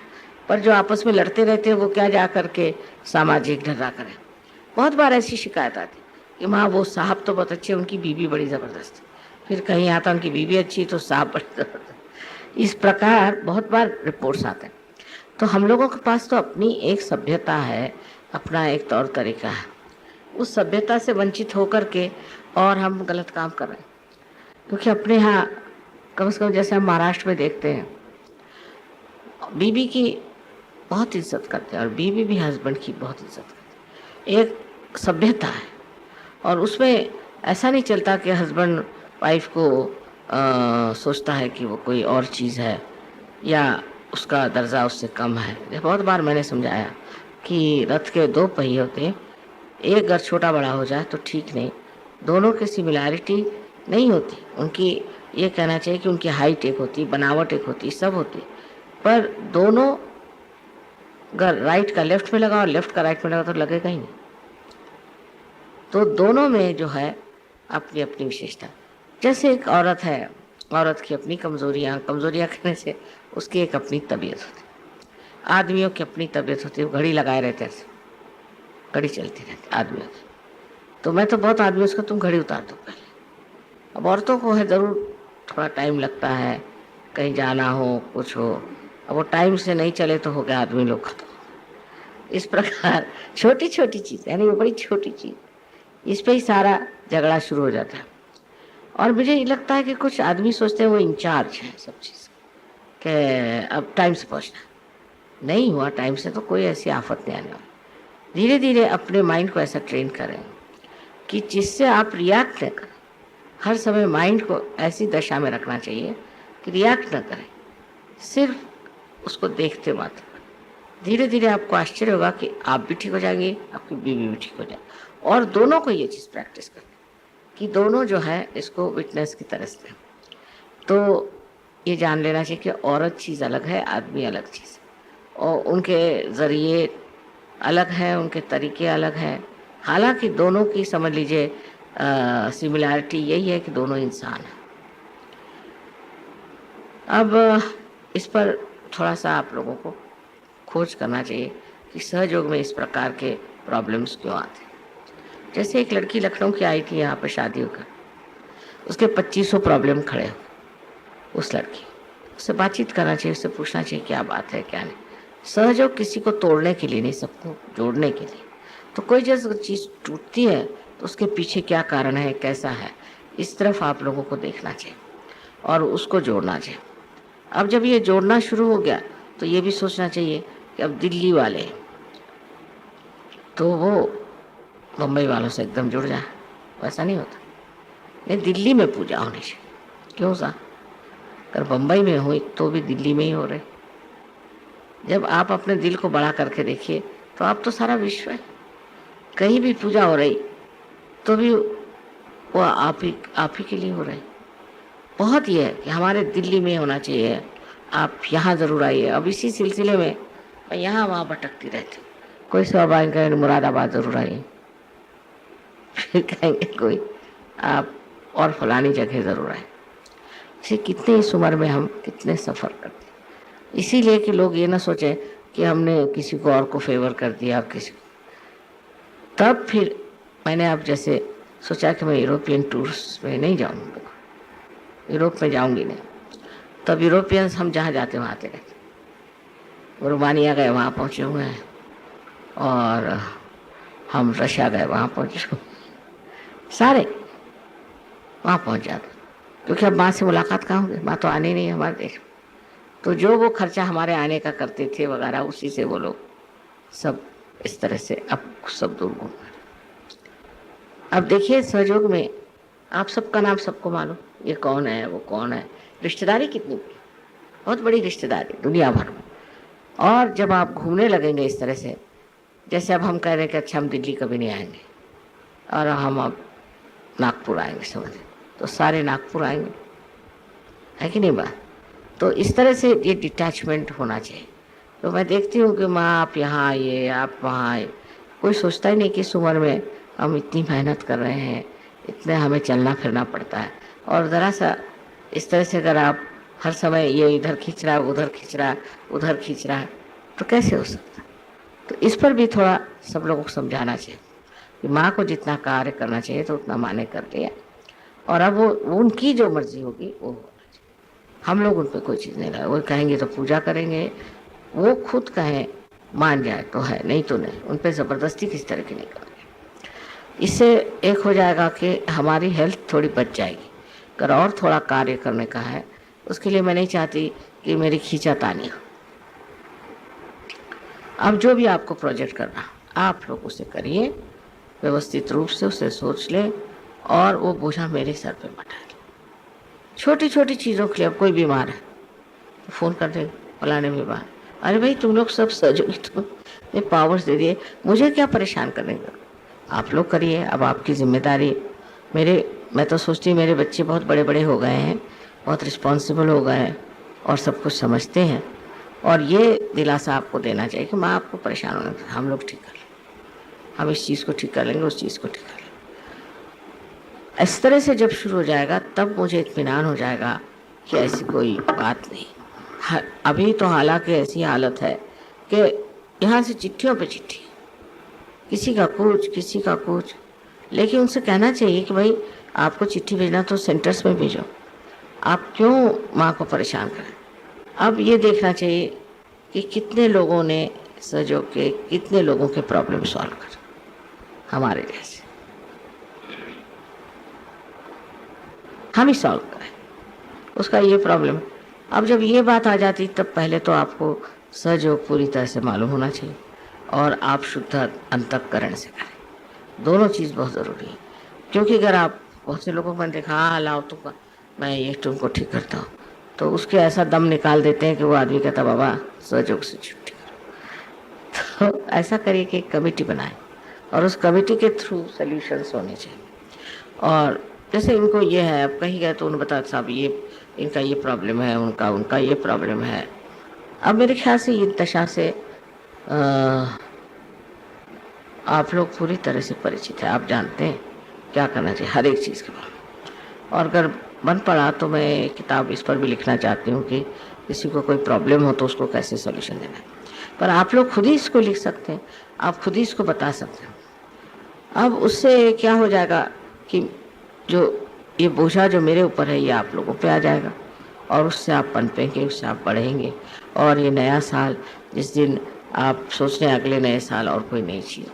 पर जो आपस में लड़ते रहते हैं वो क्या जा करके सामाजिक ढर्रा करें। बहुत बार ऐसी शिकायत आती कि माँ वो साहब तो बहुत अच्छे, उनकी बीवी बड़ी ज़बरदस्त, फिर कहीं आता उनकी बीवी अच्छी तो साहब बड़ी ज़बरदस्त। इस प्रकार बहुत बार रिपोर्ट्स आते हैं। तो हम लोगों के पास तो अपनी एक सभ्यता है, अपना एक तौर तरीका है, उस सभ्यता से वंचित होकर के और हम गलत काम कर रहे हैं। क्योंकि अपने यहाँ कम से कम जैसे हम महाराष्ट्र में देखते हैं, बीवी की बहुत इज्जत करते हैं और बीवी भी हस्बैंड की बहुत इज्जत करती है। एक सभ्यता है और उसमें ऐसा नहीं चलता कि हस्बैंड वाइफ को सोचता है कि वो कोई और चीज़ है या उसका दर्जा उससे कम है। ये बहुत बार मैंने समझाया कि रथ के दो पहिए होते हैं, एक अगर छोटा बड़ा हो जाए तो ठीक नहीं, दोनों की सिमिलैरिटी नहीं होती। उनकी ये कहना चाहिए कि उनकी हाइट एक होती, बनावट एक होती, सब होती, पर दोनों अगर राइट का लेफ्ट में लगा और लेफ्ट का राइट में लगा तो लगेगा ही नहीं। तो दोनों में जो है अपनी अपनी विशेषता। जैसे एक औरत है, औरत की अपनी कमज़ोरियाँ कहने से उसकी एक अपनी तबीयत होती है। आदमियों की अपनी तबीयत होती है, वो घड़ी लगाए रहते हैं, घड़ी चलती रहती आदमियों की। तो मैं तो बहुत आदमियों से तुम घड़ी उतार दो पहले। अब औरतों को है ज़रूर थोड़ा टाइम लगता है, कहीं जाना हो कुछ हो, अब वो टाइम से नहीं चले तो हो गया आदमी लोग खत्म। इस प्रकार छोटी छोटी चीज़, यानी वो बड़ी छोटी चीज़, इस पे ही सारा झगड़ा शुरू हो जाता है। और मुझे ये लगता है कि कुछ आदमी सोचते हैं वो इंचार्ज है सब चीज़ के, अब टाइम से पहुंचना नहीं हुआ, टाइम से तो कोई ऐसी आफत नहीं आने वाली। धीरे धीरे अपने माइंड को ऐसा ट्रेन करें कि जिससे आप रिएक्ट न करें। हर समय माइंड को ऐसी दशा में रखना चाहिए कि रिएक्ट न करें, सिर्फ उसको देखते मात्र। धीरे धीरे आपको आश्चर्य होगा कि आप भी ठीक हो जाएंगे, आपकी बीवी भी ठीक हो जाए। और दोनों को ये चीज़ प्रैक्टिस करनी कि दोनों जो है इसको विटनेस की तरह से। तो ये जान लेना चाहिए कि औरत चीज़ अलग है, आदमी अलग चीज़ है, और उनके ज़रिए अलग है, उनके तरीके अलग हैं। हालांकि दोनों की समझ लीजिए सिमिलैरिटी यही है कि दोनों इंसान हैं। अब इस पर थोड़ा सा आप लोगों को खोज करना चाहिए कि सहयोग में इस प्रकार के प्रॉब्लम्स क्यों आते हैं। जैसे एक लड़की लखनऊ की आई थी यहाँ पर शादी होकर, उसके 2500 प्रॉब्लम खड़े हो। उस लड़की उससे बातचीत करना चाहिए, उससे पूछना चाहिए क्या बात है क्या नहीं। सहयोग किसी को तोड़ने के लिए नहीं, सबको जोड़ने के लिए। तो कोई जैसे चीज़ टूटती है तो उसके पीछे क्या कारण है, कैसा है, इस तरफ आप लोगों को देखना चाहिए और उसको जोड़ना चाहिए। अब जब ये जोड़ना शुरू हो गया तो ये भी सोचना चाहिए कि अब दिल्ली वाले तो वो मुंबई वालों से एकदम जुड़ जाए, वैसा नहीं होता। नहीं, दिल्ली में पूजा होनी चाहिए। क्यों सा अगर बम्बई में हुई तो भी दिल्ली में ही हो रहे। जब आप अपने दिल को बड़ा करके देखिए तो आप तो सारा विश्व है। कहीं भी पूजा हो रही तो भी वो आप ही के लिए हो रहे। बहुत ही है कि हमारे दिल्ली में होना चाहिए, आप यहाँ ज़रूर आइए। अब इसी सिलसिले में मैं यहाँ वहाँ भटकती रहती हूँ। कोई स्वाभाविक कहेंगे मुरादाबाद ज़रूर आइए, फिर कहेंगे कोई आप और फलानी जगह ज़रूर आए। इसे कितने इस उम्र में हम कितने सफ़र करते हैं, इसीलिए कि लोग ये ना सोचें कि हमने किसी को और को फेवर कर दिया और किसी को। तब फिर मैंने अब जैसे सोचा कि मैं यूरोपियन टूर्स में नहीं जाऊँगा, यूरोप में जाऊँगी नहीं। तब यूरोपियंस हम जहाँ जाते वहाँ आते रहते। रोमानिया गए वहाँ पहुँचे हुए हैं, और हम रशिया गए वहाँ पहुँचे हुए, सारे वहाँ पहुँच जाते। क्योंकि अब माँ से मुलाकात कहाँ होगी, माँ तो आने नहीं हमारे देश। तो जो वो खर्चा हमारे आने का करते थे वगैरह, उसी से वो लोग सब इस तरह से अब सब दूर घूम गए। अब देखिए सहयोग में आप सबका नाम सबको मालूम, ये कौन है वो कौन है, रिश्तेदारी कितनी बहुत बड़ी रिश्तेदारी दुनिया भर में। और जब आप घूमने लगेंगे इस तरह से, जैसे अब हम कह रहे हैं कि अच्छा हम दिल्ली कभी नहीं आएंगे और हम अब नागपुर आएंगे, समझ, तो सारे नागपुर आएंगे, है कि नहीं बात। तो इस तरह से ये डिटैचमेंट होना चाहिए। तो मैं देखती हूँ कि माँ आप यहाँ आइए, आप वहाँ आए, कोई सोचता ही नहीं कि इस उम्र में हम इतनी मेहनत कर रहे हैं, इतने हमें चलना फिरना पड़ता है। और ज़रा सा इस तरह से अगर आप हर समय ये इधर खींच रहा है, उधर खींच रहा है, उधर खींच रहा है, तो कैसे हो सकता। तो इस पर भी थोड़ा सब लोगों को समझाना चाहिए कि माँ को जितना कार्य करना चाहिए तो उतना माँ ने कर दिया, और अब वो उनकी जो मर्जी होगी वो होना चाहिए। हम लोग उन पर कोई चीज़ नहीं लाए। वो कहेंगे तो पूजा करेंगे, वो खुद कहें मान जाए तो है, नहीं तो नहीं। उन पर ज़बरदस्ती किस तरह की नहीं करेंगे। इससे एक हो जाएगा कि हमारी हेल्थ थोड़ी बच जाएगी। अगर और थोड़ा कार्य करने का है, उसके लिए मैं नहीं चाहती कि मेरी खींचातानी हो। अब जो भी आपको प्रोजेक्ट करना, आप लोग उसे करिए, व्यवस्थित रूप से उसे सोच लें और वो बोझा मेरे सर पे मत डालिए। छोटी छोटी चीज़ों के लिए, अब कोई बीमार है तो फ़ोन कर देंगे फलाने बीमार, अरे भाई तुम लोग सब सजोगे तो ये पावर्स दे दिए, मुझे क्या परेशान करेंगे, आप लोग करिए। अब आपकी जिम्मेदारी, मैं तो सोचती हूँ मेरे बच्चे बहुत बड़े बड़े हो गए हैं, बहुत रिस्पॉन्सिबल हो गए हैं और सब कुछ समझते हैं, और ये दिलासा आपको देना चाहिए कि माँ आपको परेशान होने दो, हम लोग ठीक कर लेंगे, हम इस चीज़ को ठीक कर लेंगे, उस चीज़ को ठीक कर लेंगे। इस तरह से जब शुरू हो जाएगा तब मुझे इत्मीनान हो जाएगा कि ऐसी कोई बात नहीं। अभी तो हालांकि ऐसी हालत है कि यहाँ से चिट्ठियों पे चिट्ठी, किसी का कुछ, लेकिन उनसे कहना चाहिए कि भाई आपको चिट्ठी भेजना तो सेंटर्स में भेजो, आप क्यों माँ को परेशान करें। अब ये देखना चाहिए कि कितने लोगों ने सहयोग के, कितने लोगों के प्रॉब्लम सॉल्व कर, हमारे जैसे हम ही सॉल्व करें उसका ये प्रॉब्लम। अब जब ये बात आ जाती तब पहले तो आपको सहयोग पूरी तरह से मालूम होना चाहिए और आप शुद्ध अंतःकरण से करें, दोनों चीज़ बहुत ज़रूरी है। क्योंकि अगर आप, बहुत से लोगों को मैंने देखा, हाँ लाओ तुम, मैं ये तुमको ठीक करता हूँ, तो उसके ऐसा दम निकाल देते हैं कि वो आदमी कहता बाबा सहयोग से छुट्टी करो। तो ऐसा करिए कि एक कमेटी बनाए और उस कमेटी के थ्रू सॉल्यूशंस होने चाहिए। और जैसे इनको ये है, अब कहीं गए तो उन्हें बता साहब ये इनका ये प्रॉब्लम है, उनका ये प्रॉब्लम है। अब मेरे ख्याल से ये दशा से आप लोग पूरी तरह से परिचित हैं, आप जानते हैं क्या करना चाहिए हर एक चीज़ के बारे में। और अगर बन पड़ा तो मैं किताब इस पर भी लिखना चाहती हूँ कि किसी को कोई प्रॉब्लम हो तो उसको कैसे सॉल्यूशन देना है। पर आप लोग खुद ही इसको लिख सकते हैं, आप खुद ही इसको बता सकते हैं। अब उससे क्या हो जाएगा कि जो ये बोझा जो मेरे ऊपर है ये आप लोगों पे आ जाएगा और उससे आप पनपेंगे, उससे आप बढ़ेंगे। और ये नया साल, जिस दिन आप सोच रहे हैं अगले नए साल और कोई नई चीज़,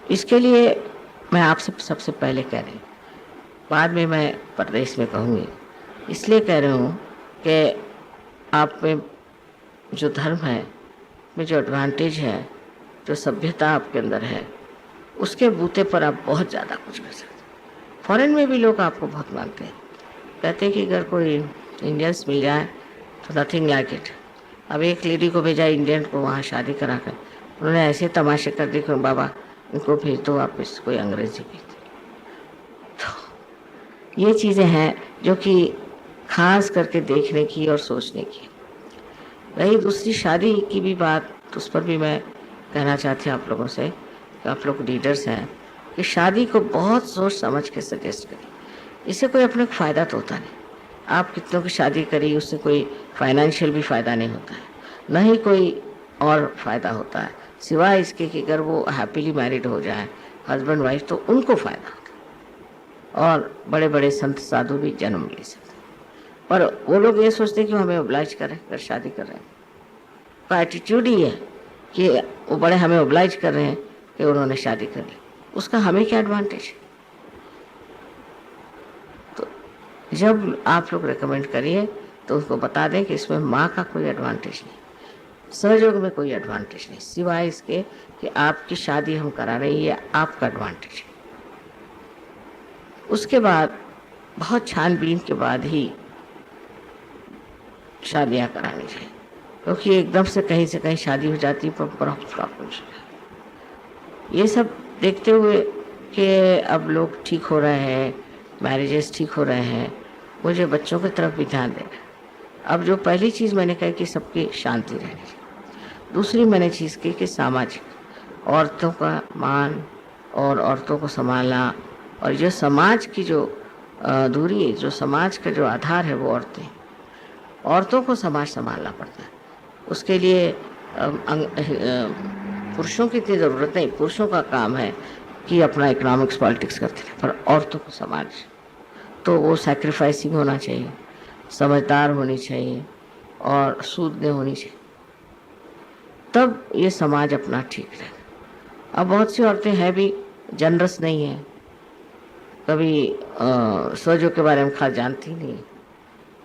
इसके लिए मैं आपसे सबसे पहले कह रही हूँ, बाद में मैं प्रदेश में कहूँगी, इसलिए कह रही हूँ कि आप में जो धर्म है, में जो एडवांटेज है, जो सभ्यता आपके अंदर है, उसके बूते पर आप बहुत ज़्यादा कुछ कर सकते हैं। फॉरेन में भी लोग आपको बहुत मानते हैं, कहते हैं कि अगर कोई इंडियंस मिल जाए तो नथिंग लाइक इट। अब एक लेडी को भेजा इंडियन को वहाँ शादी करा कर, उन्होंने ऐसे तमाशे कर दिए कि बाबा इनको भेज दो वापस, कोई अंग्रेजी भेज दो। तो ये चीज़ें हैं जो कि खास करके देखने की और सोचने की। रही दूसरी शादी की भी बात, तो उस पर भी मैं कहना चाहती हूँ आप लोगों से, आप लोग लीडर्स हैं, कि शादी को बहुत सोच समझ के सजेस्ट करें। इससे कोई अपने को फ़ायदा तो होता नहीं, आप कितनों की शादी करी उससे कोई फाइनेंशियल भी फ़ायदा नहीं होता है, न ही कोई और फ़ायदा होता है, सिवाय इसके कि अगर वो हैप्पीली मैरिड हो जाए हस्बैंड वाइफ तो उनको फ़ायदा होता है और बड़े बड़े संत साधु भी जन्म ले सकते हैं। पर वो लोग ये सोचते हैं कि हमें ओब्लाइज करें अगर शादी कर रहे हैं, तो एटीट्यूड ही है कि वो बड़े हमें ओब्लाइज कर रहे हैं कि उन्होंने शादी कर ली, उसका हमें क्या एडवांटेज है। तो जब आप लोग रेकमेंड करिए तो उसको बता दें कि इसमें माँ का कोई एडवांटेज नहीं, सहयोग में कोई एडवांटेज नहीं, सिवाय इसके कि आपकी शादी हम करा रहे हैं, ये आपका एडवांटेज है। उसके बाद बहुत छानबीन के बाद ही शादियाँ करानी चाहिए, क्योंकि एकदम से कहीं शादी हो जाती है पर बहुत प्रॉब्लम्स। ये सब देखते हुए कि अब लोग ठीक हो रहे हैं, मैरिजेस ठीक हो रहे हैं, मुझे बच्चों की तरफ भी ध्यान देना है। अब जो पहली चीज़ मैंने कही कि सबकी शांति रहनी चाहिए, दूसरी मैंने चीज़ की कि सामाजिक औरतों का मान और औरतों को संभालना, और जो समाज की जो दूरी है, जो समाज का जो आधार है वो औरतों को समाज संभालना पड़ता है। उसके लिए पुरुषों की इतनी ज़रूरत नहीं, पुरुषों का काम है कि अपना इकोनॉमिक्स पॉलिटिक्स करते रहे, पर औरतों को समाज तो वो सैक्रिफाइसिंग होना चाहिए, समझदार होनी चाहिए और सूदने होनी चाहिए, तब ये समाज अपना ठीक रहेगा। अब बहुत सी औरतें हैं भी जनरस नहीं है, कभी सहयोग के बारे में खास जानती नहीं,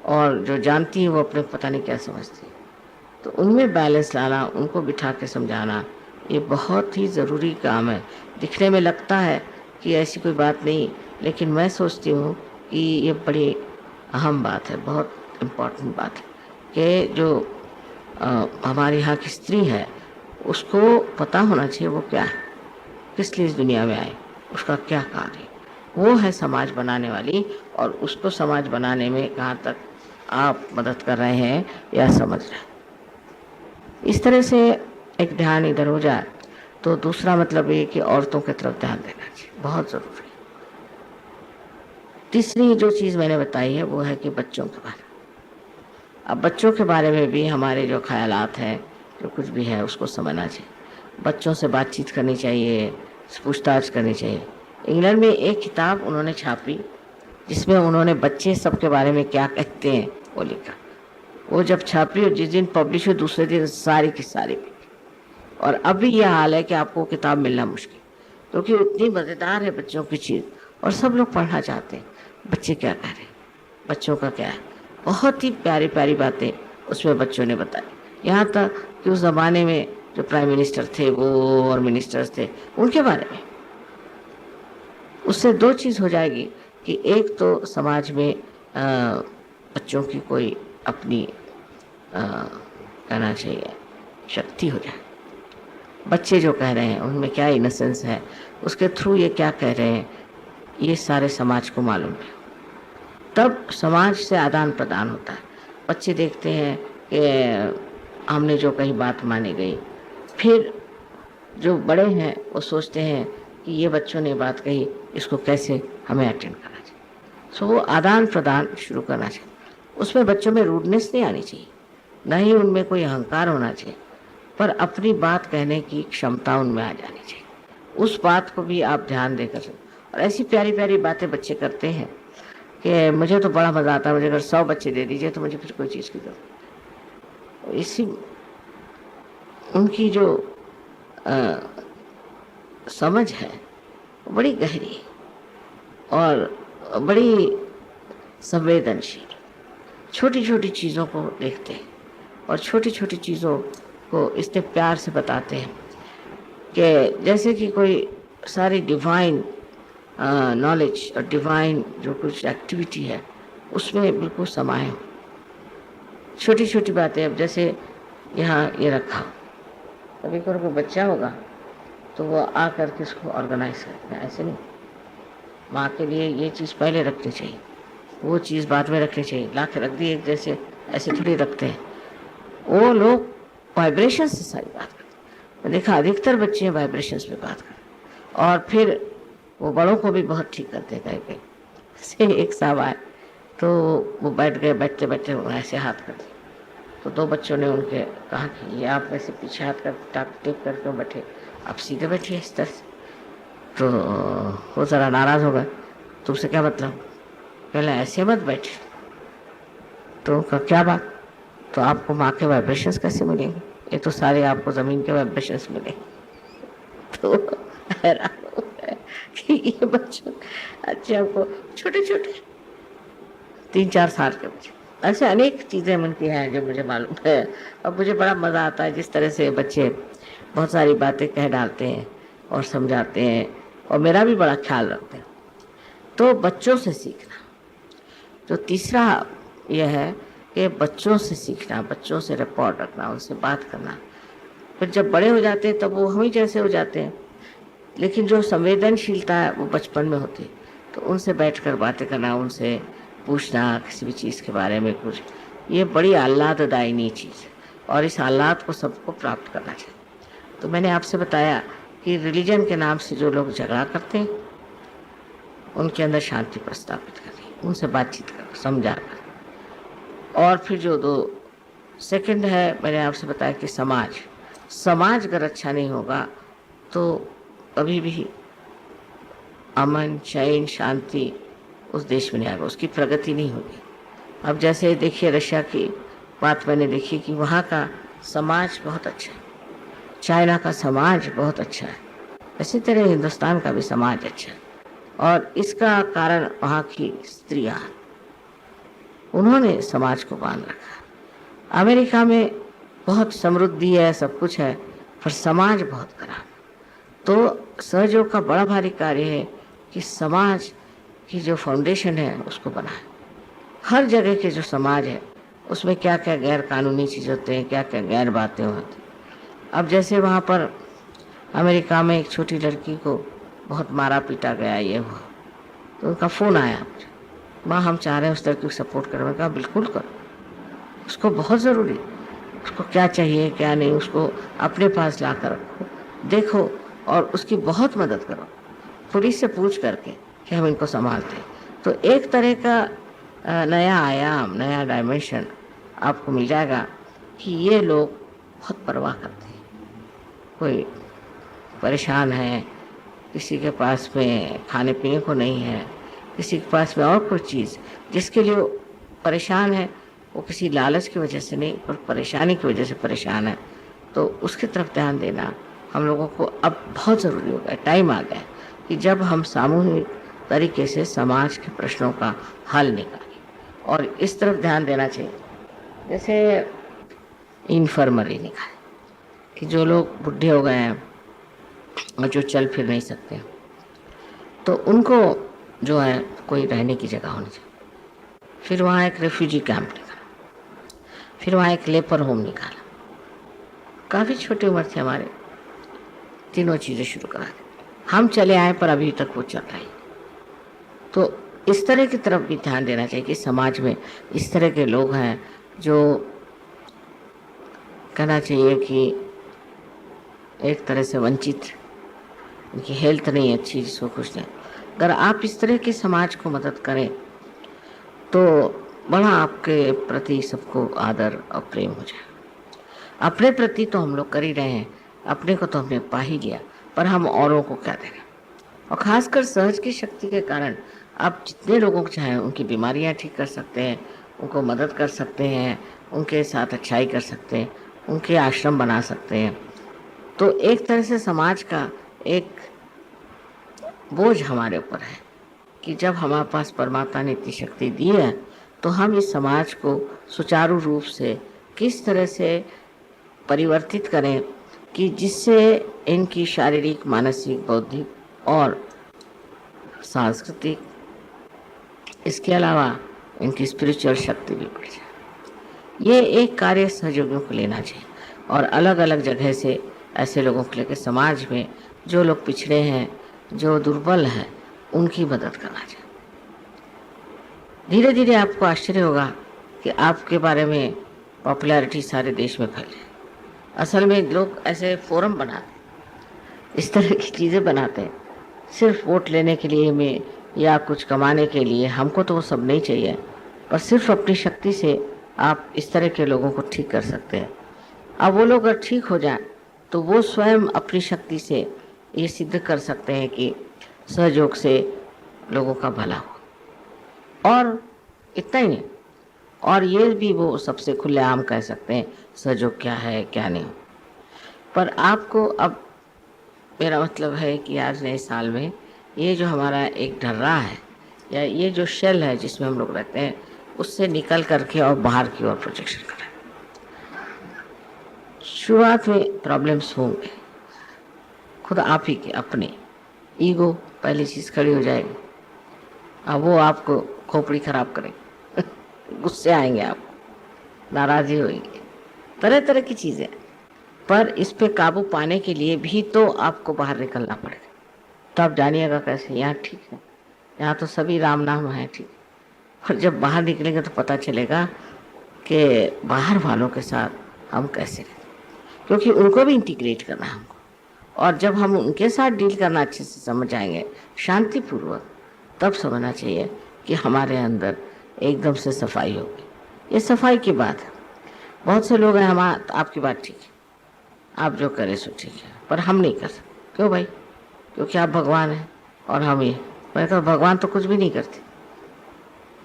और जो जानती है वो अपने पता नहीं क्या समझती, तो उनमें बैलेंस लाना, उनको बिठा के समझाना, ये बहुत ही ज़रूरी काम है। दिखने में लगता है कि ऐसी कोई बात नहीं, लेकिन मैं सोचती हूँ कि ये बड़ी अहम बात है, बहुत इम्पोर्टेंट बात है कि जो हमारे यहाँ की स्त्री है उसको पता होना चाहिए वो क्या है, किस लिए इस दुनिया में आई, उसका क्या कार्य है। वो है समाज बनाने वाली, और उसको समाज बनाने में कहाँ तक आप मदद कर रहे हैं या समझ रहे हैं। इस तरह से एक ध्यान इधर हो जाए तो दूसरा मतलब ये कि औरतों की तरफ ध्यान देना चाहिए, बहुत ज़रूरी है। तीसरी जो चीज़ मैंने बताई है वो है कि बच्चों के बारे में। अब बच्चों के बारे में भी हमारे जो ख्यालात हैं, जो कुछ भी है, उसको समझना चाहिए। बच्चों से बातचीत करनी चाहिए, पूछताछ करनी चाहिए। इंग्लैंड में एक किताब उन्होंने छापी जिसमें उन्होंने बच्चे सबके बारे में क्या कहते हैं वो लिखा। वो जब छापी और जिस दिन पब्लिश हुई दूसरे दिन सारी की सारी बिकी। और अब भी यह हाल है कि आपको किताब मिलना मुश्किल, क्योंकि इतनी मज़ेदार है बच्चों की चीज़ और सब लोग पढ़ना चाहते हैं। बच्चे क्या कह रहे हैं, बच्चों का क्या है, बहुत ही प्यारी प्यारी बातें उसमें बच्चों ने बताई। यहाँ तक कि उस ज़माने में जो प्राइम मिनिस्टर थे वो और मिनिस्टर्स थे उनके बारे में। उससे दो चीज़ हो जाएगी कि एक तो समाज में बच्चों की कोई अपनी कहना चाहिए शक्ति हो जाए। बच्चे जो कह रहे हैं उनमें क्या इनोसेंस है, उसके थ्रू ये क्या कह रहे हैं, ये सारे समाज को मालूम है। तब समाज से आदान प्रदान होता है। बच्चे देखते हैं कि हमने जो कही बात मानी गई, फिर जो बड़े हैं वो सोचते हैं कि ये बच्चों ने बात कही, इसको कैसे हमें अटेंड करना चाहिए। सो वो आदान प्रदान शुरू करना चाहिए। उसमें बच्चों में रूडनेस नहीं आनी चाहिए, न ही उनमें कोई अहंकार होना चाहिए, पर अपनी बात कहने की क्षमता उनमें आ जानी चाहिए। उस बात को भी आप ध्यान देकर, और ऐसी प्यारी प्यारी बातें बच्चे करते हैं कि मुझे तो बड़ा मज़ा आता है। मुझे अगर 100 बच्चे दे दीजिए तो मुझे फिर कोई चीज़ की जरूरत। इसी उनकी जो समझ है वो बड़ी गहरी और बड़ी संवेदनशील, छोटी छोटी चीज़ों को देखते हैं और छोटी छोटी चीज़ों को इतने प्यार से बताते हैं कि जैसे कि कोई सारी डिवाइन नॉलेज और डिवाइन जो कुछ एक्टिविटी है उसमें बिल्कुल समाये हो। छोटी छोटी बातें, अब जैसे यहाँ ये रखा, कभी कोई बच्चा होगा तो वो आकर के इसको ऑर्गेनाइज करते हैं। ऐसे नहीं, माँ के लिए ये चीज़ पहले रखनी चाहिए, वो चीज़ बाद में रखनी चाहिए, ला के रख दी एक जैसे, ऐसे थोड़ी रखते हैं। वो लोग वाइब्रेशन से सारी बात करते हैं। मैं देखा अधिकतर बच्चे वाइब्रेशंस में बात करते, और फिर वो बड़ों को भी बहुत ठीक करते हैं। कहीं से एक साहब आए तो वो बैठ गए, बैठते बैठते ऐसे हाथ कर दिए, तो दो बच्चों ने उनके कहा कि ये आप ऐसे पीछे हाथ कर टेप करके बैठे, आप सीधे बैठिए इस तरह से। तो वो ज़रा नाराज़ हो गए, तुमसे क्या मतलब, पहले ऐसे मत बैठे। तो उनका क्या बात, तो आपको माँ के वाइब्रेशंस कैसे मिलेंगे, ये तो सारे आपको ज़मीन के वाइब्रेशंस मिले। तो हैरान हो गए कि ये बच्चों अच्छे आपको छोटे छोटे 3-4 साल के बच्चे, ऐसे अनेक चीज़ें उनकी हैं जो मुझे मालूम है। और मुझे बड़ा मज़ा आता है जिस तरह से बच्चे बहुत सारी बातें कह डालते हैं और समझाते हैं, और मेरा भी बड़ा ख्याल रखते हैं। तो बच्चों से सीखना। तो तीसरा यह है कि बच्चों से सीखना, बच्चों से रिपोर्ट रखना, उनसे बात करना। फिर जब बड़े हो जाते हैं तब वो हम ही जैसे हो जाते हैं, लेकिन जो संवेदनशीलता है वो बचपन में होती है। तो उनसे बैठकर बातें करना, उनसे पूछना किसी भी चीज़ के बारे में कुछ, ये बड़ी आह्लाददायिनी चीज़ है, और इस आह्लाद को सबको प्राप्त करना चाहिए। तो मैंने आपसे बताया कि रिलीजन के नाम से जो लोग झगड़ा करते हैं उनके अंदर शांति प्रस्तापित करें, उनसे बातचीत करें, समझा कर। और फिर जो दो सेकंड है, मैंने आपसे बताया कि समाज अगर अच्छा नहीं होगा तो कभी भी अमन, चैन, शांति उस देश में नहीं आएगा, उसकी प्रगति नहीं होगी। अब जैसे देखिए रशिया की बात मैंने देखी कि वहाँ का समाज बहुत अच्छा है, चाइना का समाज बहुत अच्छा है, इसी तरह हिंदुस्तान का भी समाज अच्छा है। और इसका कारण वहाँ की स्त्रियाँ, उन्होंने समाज को बांध रखा। अमेरिका में बहुत समृद्धि है, सब कुछ है, पर समाज बहुत खराब। तो सहयोग का बड़ा भारी कार्य है कि समाज की जो फाउंडेशन है उसको बनाए। हर जगह के जो समाज है उसमें क्या क्या गैर कानूनी चीज़ होते हैं, क्या क्या गैर बातें होती हैं। अब जैसे वहाँ पर अमेरिका में एक छोटी लड़की को बहुत मारा पीटा गया, ये हुआ, तो उनका फ़ोन आया मुझे, माँ हम चाह रहे हैं उस लड़की को सपोर्ट करें। मैंने कहा बिल्कुल करो, उसको बहुत ज़रूरी, उसको क्या चाहिए क्या नहीं उसको अपने पास ला कर रखो, देखो और उसकी बहुत मदद करो, पुलिस से पूछ करके कि हम इनको संभालते हैं। तो एक तरह का नया आयाम, नया डायमेंशन आपको मिल जाएगा कि ये लोग बहुत परवाह करते हैं। कोई परेशान है, किसी के पास में खाने पीने को नहीं है, किसी के पास में और कोई चीज़, जिसके लिए वो परेशान है, वो किसी लालच की वजह से नहीं पर परेशानी की वजह से परेशान है, तो उसकी तरफ ध्यान देना हम लोगों को अब बहुत ज़रूरी हो गया। टाइम आ गया कि जब हम सामूहिक तरीके से समाज के प्रश्नों का हल निकालें और इस तरफ ध्यान देना चाहिए। जैसे इन्फर्मरी निकाले कि जो लोग बुढ़े हो गए हैं और जो चल फिर नहीं सकते, तो उनको जो है कोई रहने की जगह होनी चाहिए। फिर वहाँ एक रेफ्यूजी कैंप निकाला, फिर वहाँ एक लेपर होम निकाला। काफ़ी छोटी उम्र थी हमारे, तीनों चीज़ें शुरू करा दी। हम चले आए पर अभी तक वो चल रही। तो इस तरह की तरफ भी ध्यान देना चाहिए कि समाज में इस तरह के लोग हैं जो कहना चाहिए कि एक तरह से वंचित, उनकी हेल्थ नहीं अच्छी, जिसको कुछ नहीं। अगर आप इस तरह के समाज को मदद करें तो बड़ा आपके प्रति सबको आदर और प्रेम हो जाए। अपने प्रति तो हम लोग कर ही रहे हैं, अपने को तो हमने पा ही लिया, पर हम औरों को क्या दें। और ख़ासकर सहज की शक्ति के कारण आप जितने लोगों को चाहें उनकी बीमारियां ठीक कर सकते हैं, उनको मदद कर सकते हैं, उनके साथ अच्छाई कर सकते हैं, उनके आश्रम बना सकते हैं। तो एक तरह से समाज का एक बोझ हमारे ऊपर है कि जब हमारे पास परमात्मा ने इतनी शक्ति दी है तो हम इस समाज को सुचारू रूप से किस तरह से परिवर्तित करें कि जिससे इनकी शारीरिक, मानसिक, बौद्धिक और सांस्कृतिक, इसके अलावा इनकी स्पिरिचुअल शक्ति भी बढ़ जाए। ये एक कार्य सहयोगियों को लेना चाहिए और अलग अलग जगह से ऐसे लोगों को लेकर समाज में जो लोग पिछड़े हैं, जो दुर्बल हैं, उनकी मदद करना चाहिए। धीरे धीरे आपको आश्चर्य होगा कि आपके बारे में पॉपुलैरिटी सारे देश में फैले। असल में लोग ऐसे फोरम बनाते, इस तरह की चीज़ें बनाते हैं सिर्फ वोट लेने के लिए में या कुछ कमाने के लिए। हमको तो वो सब नहीं चाहिए, पर सिर्फ अपनी शक्ति से आप इस तरह के लोगों को ठीक कर सकते हैं। अब वो लोग अगर ठीक हो जाए तो वो स्वयं अपनी शक्ति से ये सिद्ध कर सकते हैं कि सहयोग से लोगों का भला हो। और इतना ही नहीं, और ये भी वो सबसे खुलेआम कह सकते हैं सहयोग क्या है क्या नहीं। पर आपको अब, मेरा मतलब है कि आज नए साल में ये जो हमारा एक ढर्रा है या ये जो शेल है जिसमें हम लोग रहते हैं, उससे निकल करके और बाहर की ओर प्रोजेक्शन करें। शुरुआत में प्रॉब्लम्स होंगे, खुद आप ही के अपने ईगो पहली चीज़ खड़ी हो जाएगी। अब वो आपको खोपड़ी खराब करेगी गुस्से आएंगे, आपको नाराज़ी होगी, तरह तरह की चीज़ें। पर इस पे काबू पाने के लिए भी तो आपको बाहर निकलना पड़ेगा। तो आप जानिएगा कैसे। यहाँ ठीक है, यहाँ तो सभी राम नाम है, ठीक है, और जब बाहर निकलेंगे तो पता चलेगा कि बाहर वालों के साथ हम कैसे रहें, क्योंकि उनको भी इंटीग्रेट करना है हमको। और जब हम उनके साथ डील करना अच्छे से समझ आएंगे शांतिपूर्वक, तब समझना चाहिए कि हमारे अंदर एकदम से सफाई होगी। ये सफाई की बात है। बहुत से लोग हैं, हम आपकी बात ठीक है, आप जो करें सो ठीक है, पर हम नहीं कर सकते। क्यों भाई? क्योंकि आप भगवान हैं और हम ये। मैं कहता भगवान तो कुछ भी नहीं करते,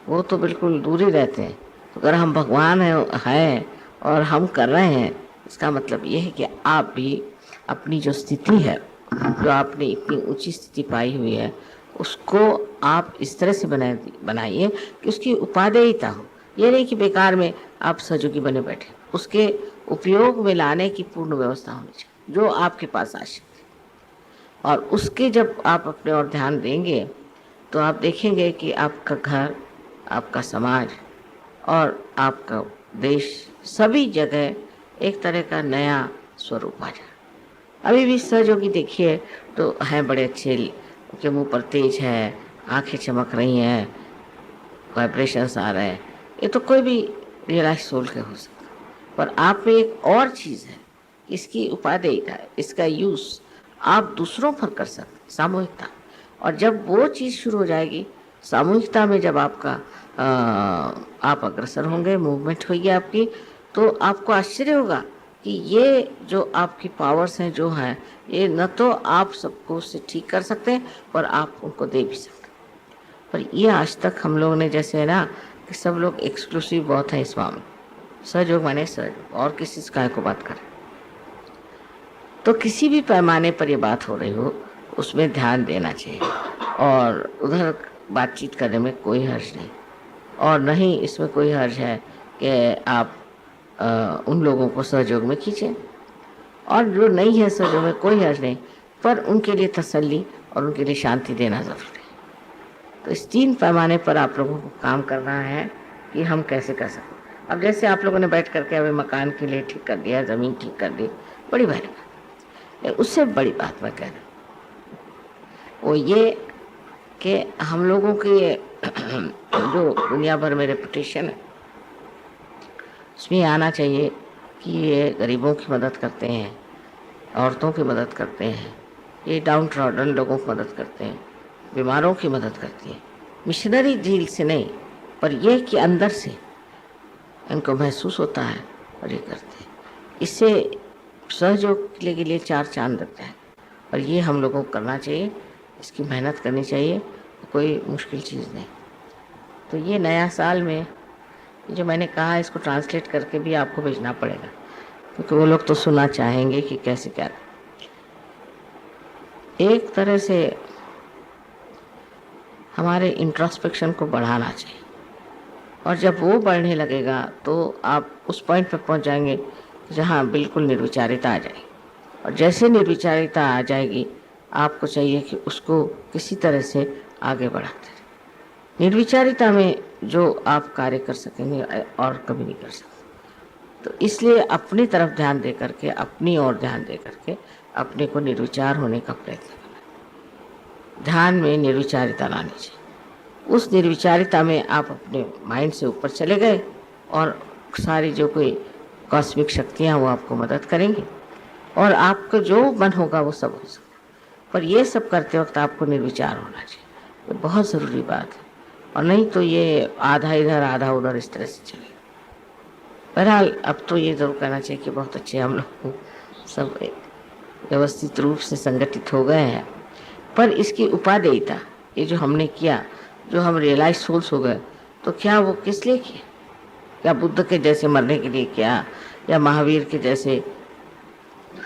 वो तो बिल्कुल दूर ही रहते हैं। तो अगर हम भगवान हैं और हम कर रहे हैं, इसका मतलब ये है कि आप भी अपनी जो स्थिति है, जो आपने इतनी ऊंची स्थिति पाई हुई है, उसको आप इस तरह से बनाइए कि उसकी उपादेयता हो। ये नहीं कि बेकार में आप सहयोगी बने बैठे, उसके उपयोग में लाने की पूर्ण व्यवस्था होनी चाहिए जो आपके पास आ सकती। और उसके जब आप अपने और ध्यान देंगे तो आप देखेंगे कि आपका घर, आपका समाज और आपका देश, सभी जगह एक तरह का नया स्वरूप आ जाए। अभी भी सहयोगी देखिए तो हैं बड़े अच्छे, उनके मुंह पर तेज है, आंखें चमक रही हैं, वाइब्रेशंस आ रहे हैं, ये तो कोई भी रियलाइज सोल के हो सकता। पर आप में एक और चीज़ है, इसकी उपादेयता है, इसका यूज़ आप दूसरों पर कर सकते, सामूहिकता। और जब वो चीज़ शुरू हो जाएगी सामूहिकता में, जब आप अग्रसर होंगे, मूवमेंट होगी आपकी, तो आपको आश्चर्य होगा कि ये जो आपकी पावर्स हैं, जो हैं, ये न तो आप सबको उससे ठीक कर सकते हैं पर आप उनको दे भी सकते हैं। पर ये आज तक हम लोगों ने, जैसे है ना कि सब लोग एक्सक्लूसिव बहुत है इस मामले, सहयोग माने सहयोग, और किसी से काय को बात करें। तो किसी भी पैमाने पर ये बात हो रही हो उसमें ध्यान देना चाहिए, और उधर बातचीत करने में कोई हर्ज नहीं, और नहीं इसमें कोई हर्ज है कि आप उन लोगों को सहयोग में खींचें, और जो नहीं है सहयोग में कोई हर्ज नहीं, पर उनके लिए तसल्ली और उनके लिए शांति देना ज़रूरी है। तो इस 3 पैमाने पर आप लोगों को काम करना है कि हम कैसे कर सकते। अब जैसे आप लोगों ने बैठ करके अभी मकान के लिए ठीक कर दिया, ज़मीन ठीक कर दी, बड़ी भारी बात। उससे बड़ी बात मैं कह रही हूँ वो ये कि हम लोगों की जो दुनिया भर में रेपुटेशन है उसमें आना चाहिए कि ये गरीबों की मदद करते हैं, औरतों की मदद करते हैं, ये डाउन ट्रॉडन लोगों की मदद करते हैं, बीमारों की मदद करती है। मिशनरी झील से नहीं, पर यह कि अंदर से इनको महसूस होता है और ये करते हैं। इससे सहयोग के लिए 4 चांद लगता है, और ये हम लोगों को करना चाहिए, इसकी मेहनत करनी चाहिए, कोई मुश्किल चीज़ नहीं। तो ये नया साल में जो मैंने कहा, इसको ट्रांसलेट करके भी आपको भेजना पड़ेगा, क्योंकि वो लोग तो सुनना चाहेंगे कि कैसे क्या। एक तरह से हमारे इंट्रोस्पेक्शन को बढ़ाना चाहिए, और जब वो बढ़ने लगेगा तो आप उस पॉइंट पर पहुंच जाएंगे जहां बिल्कुल निर्विचारिता आ जाएगी। और जैसे निर्विचारिता आ जाएगी, आपको चाहिए कि उसको किसी तरह से आगे बढ़ाते रहें। निर्विचारिता में जो आप कार्य कर सकेंगे और कभी नहीं कर सकते। तो इसलिए अपनी तरफ ध्यान दे करके, अपनी ओर ध्यान दे करके अपने को निर्विचार होने का प्रयत्न करना। ध्यान में निर्विचारिता लानी चाहिए। उस निर्विचारिता में आप अपने माइंड से ऊपर चले गए, और सारी जो कोई कॉस्मिक शक्तियाँ वो आपको मदद करेंगी, और आपको जो मन होगा वो सब हो सकता। पर ये सब करते वक्त आपको निर्विचार होना चाहिए, ये बहुत ज़रूरी बात है। और नहीं तो ये आधा इधर आधा उधर इस तरह से चलेगा। बहरहाल अब तो ये ज़रूर कहना चाहिए कि बहुत अच्छे हम लोग सब व्यवस्थित रूप से संगठित हो गए हैं। पर इसकी उपादेयता, ये जो हमने किया, जो हम रियलाइज सोल्स हो गए, तो क्या वो किस लिए किया? क्या बुद्ध के जैसे मरने के लिए किया, या महावीर के जैसे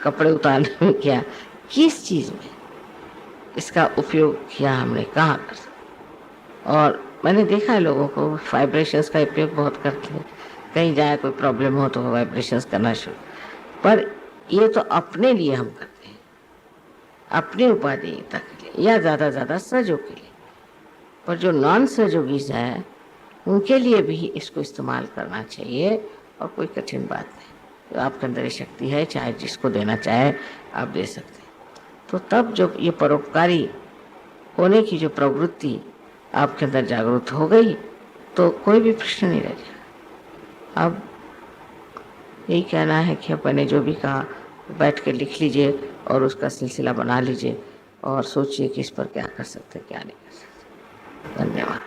कपड़े उतारने में किया? किस चीज़ में इसका उपयोग किया हमने, कहाँ कर सकते? और मैंने देखा है लोगों को वाइब्रेशंस का उपयोग बहुत करते हैं, कहीं जाए कोई प्रॉब्लम हो तो वाइब्रेशंस करना शुरू। पर ये तो अपने लिए हम करते हैं, अपनी उपादेयता के लिए, या ज़्यादा सहयोग के लिए। पर जो नॉन सहयोगीज हैं उनके लिए भी इसको इस्तेमाल करना चाहिए, और कोई कठिन बात नहीं। तो आपके अंदर ये शक्ति है, चाहे जिसको देना चाहे आप दे सकते हैं। तो तब जब ये परोपकारी होने की जो प्रवृत्ति आपके अंदर जागरूक हो गई, तो कोई भी प्रश्न नहीं रह जाएगा। अब यही कहना है कि अपने जो भी कहा बैठ के लिख लीजिए, और उसका सिलसिला बना लीजिए, और सोचिए कि इस पर क्या कर सकते क्या नहीं कर सकते। धन्यवाद।